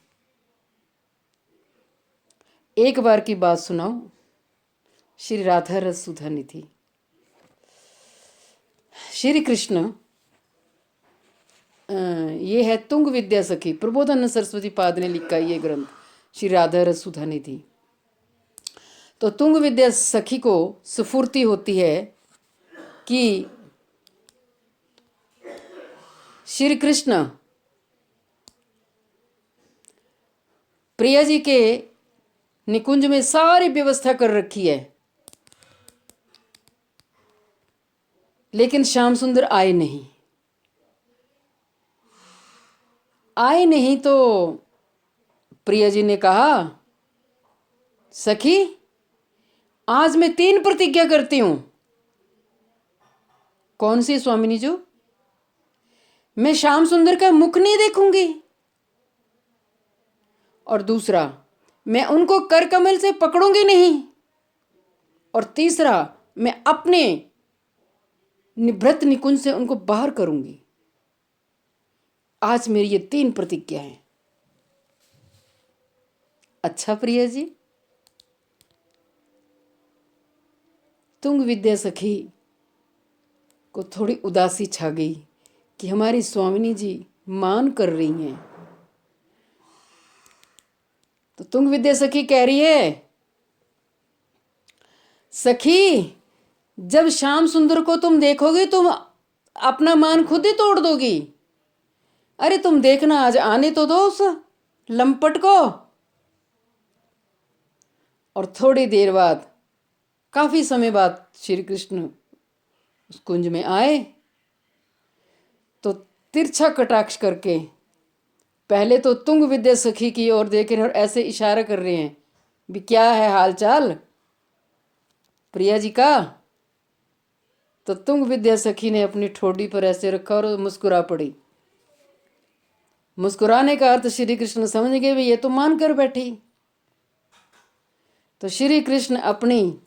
एक बार की बात सुनाओ, श्री राधा रस सुधा निधि। श्री कृष्ण, ये है तुंग विद्या सखी, प्रबोधानंद सरस्वती पाद ने लिखा ये ग्रंथ, श्री राधा रस सुधा निधि। तो तुंग विद्या सखी को स्फूर्ति होती है कि श्री कृष्ण प्रिया जी के निकुंज में सारी व्यवस्था कर रखी है, लेकिन श्याम सुंदर आए नहीं। आए नहीं तो प्रिया जी ने कहा, सखी आज मैं 3 प्रतिज्ञा करती हूं। कौन सी स्वामिनी जो? मैं श्याम सुंदर का मुख नहीं देखूंगी, और दूसरा मैं उनको कर कमल से पकड़ूंगी नहीं, और तीसरा मैं अपने निभृत निकुंज से उनको बाहर करूंगी। आज मेरी ये 3 प्रतिज्ञा हैं। अच्छा प्रिया जी, तुंग विद्या सखी को थोड़ी उदासी छा गई कि हमारी स्वामिनी जी मान कर रही हैं। तो तुंग विद्या सखी कह रही है, सखी जब श्याम सुंदर को तुम देखोगे तुम अपना मान खुद ही तोड़ दोगी? अरे तुम देखना, आज आने तो दो उस लंपट को। और थोड़ी देर बाद, काफी समय बाद श्री कृष्ण उस कुंज में आए तो तिरछा कटाक्ष करके पहले तो तुंग विद्या सखी की ओर देख रहे हैं और ऐसे इशारा कर रहे हैं, भी क्या है हालचाल प्रिया जी का? तो तुंग विद्या सखी ने अपनी ठोडी पर ऐसे रखा और मुस्कुरा पड़ी। मुस्कुराने का अर्थ श्री कृष्ण समझ गए, भी ये तो मान कर बैठी। तो श्री कृष्ण अपनी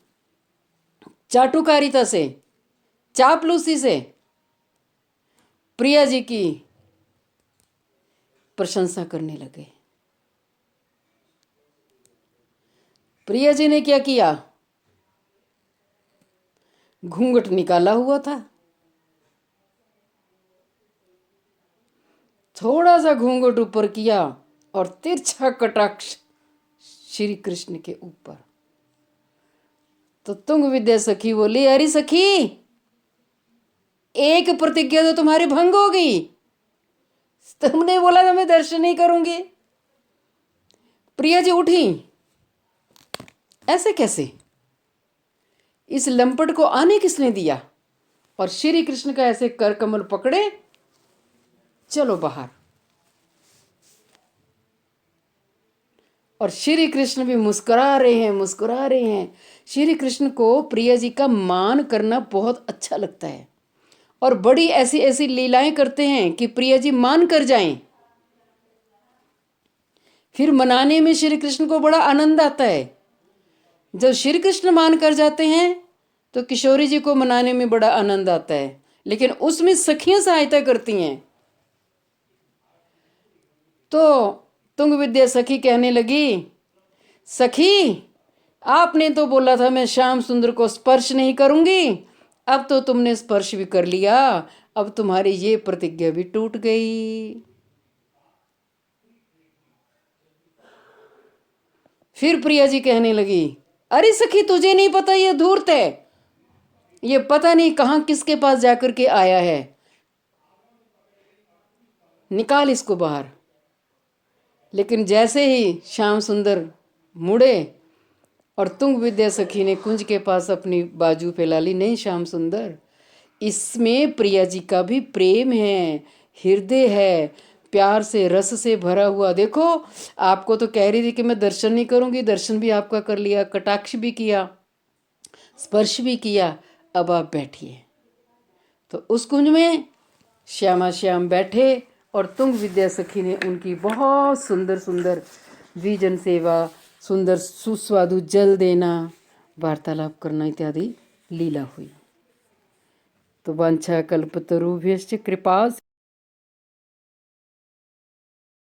चाटुकारिता से, चापलूसी से प्रिया जी की प्रशंसा करने लगे। प्रिया जी ने क्या किया? घूंघट निकाला हुआ था, थोड़ा सा घूंघट ऊपर किया और तिरछा कटाक्ष श्री कृष्ण के ऊपर। तो तुंग विद्या सखी बोली, अरे सखी, एक प्रतिज्ञा तो तुम्हारी भंग हो गई। तुमने बोला था मैं दर्शन नहीं करूंगी। प्रिया जी उठी, ऐसे कैसे? इस लंपट को आने किसने दिया? और श्री कृष्ण का ऐसे कर कमल पकड़े, चलो बाहर। और श्री कृष्ण भी मुस्कुरा रहे हैं, मुस्कुरा रहे हैं। श्री कृष्ण को प्रिया जी का मान करना बहुत अच्छा लगता है और बड़ी ऐसी ऐसी लीलाएं करते हैं कि प्रिया जी मान कर जाएं। फिर मनाने में श्री कृष्ण को बड़ा आनंद आता है। जब श्री कृष्ण मान कर जाते हैं तो किशोरी जी को मनाने में बड़ा आनंद आता है, लेकिन उसमें सखियां सहायता करती हैं। तो तुंग विद्या सखी कहने लगी, सखी आपने तो बोला था मैं श्याम सुंदर को स्पर्श नहीं करूंगी, अब तो तुमने स्पर्श भी कर लिया, अब तुम्हारी ये प्रतिज्ञा भी टूट गई। फिर प्रिया जी कहने लगी, अरे सखी तुझे नहीं पता ये धूर्त है, ये पता नहीं कहाँ किसके पास जाकर के आया है, निकाल इसको बाहर। लेकिन जैसे ही श्याम सुंदर मुड़े और तुंग विद्या सखी ने कुंज के पास अपनी बाजू फैला ली, नहीं श्याम सुंदर, इसमें प्रिया जी का भी प्रेम है, हृदय है, प्यार से रस से भरा हुआ। देखो आपको तो कह रही थी कि मैं दर्शन नहीं करूंगी, दर्शन भी आपका कर लिया, कटाक्ष भी किया, स्पर्श भी किया, अब आप बैठिए। तो उस कुंज में श्यामा श्याम बैठे और तुंग विद्या सखी ने उनकी बहुत सुंदर सुंदर विजन सेवा, सुंदर सुस्वादु जल देना, वार्तालाप करना इत्यादि लीला हुई। तो वांछा कल्पतरुभ्यश्च कृपा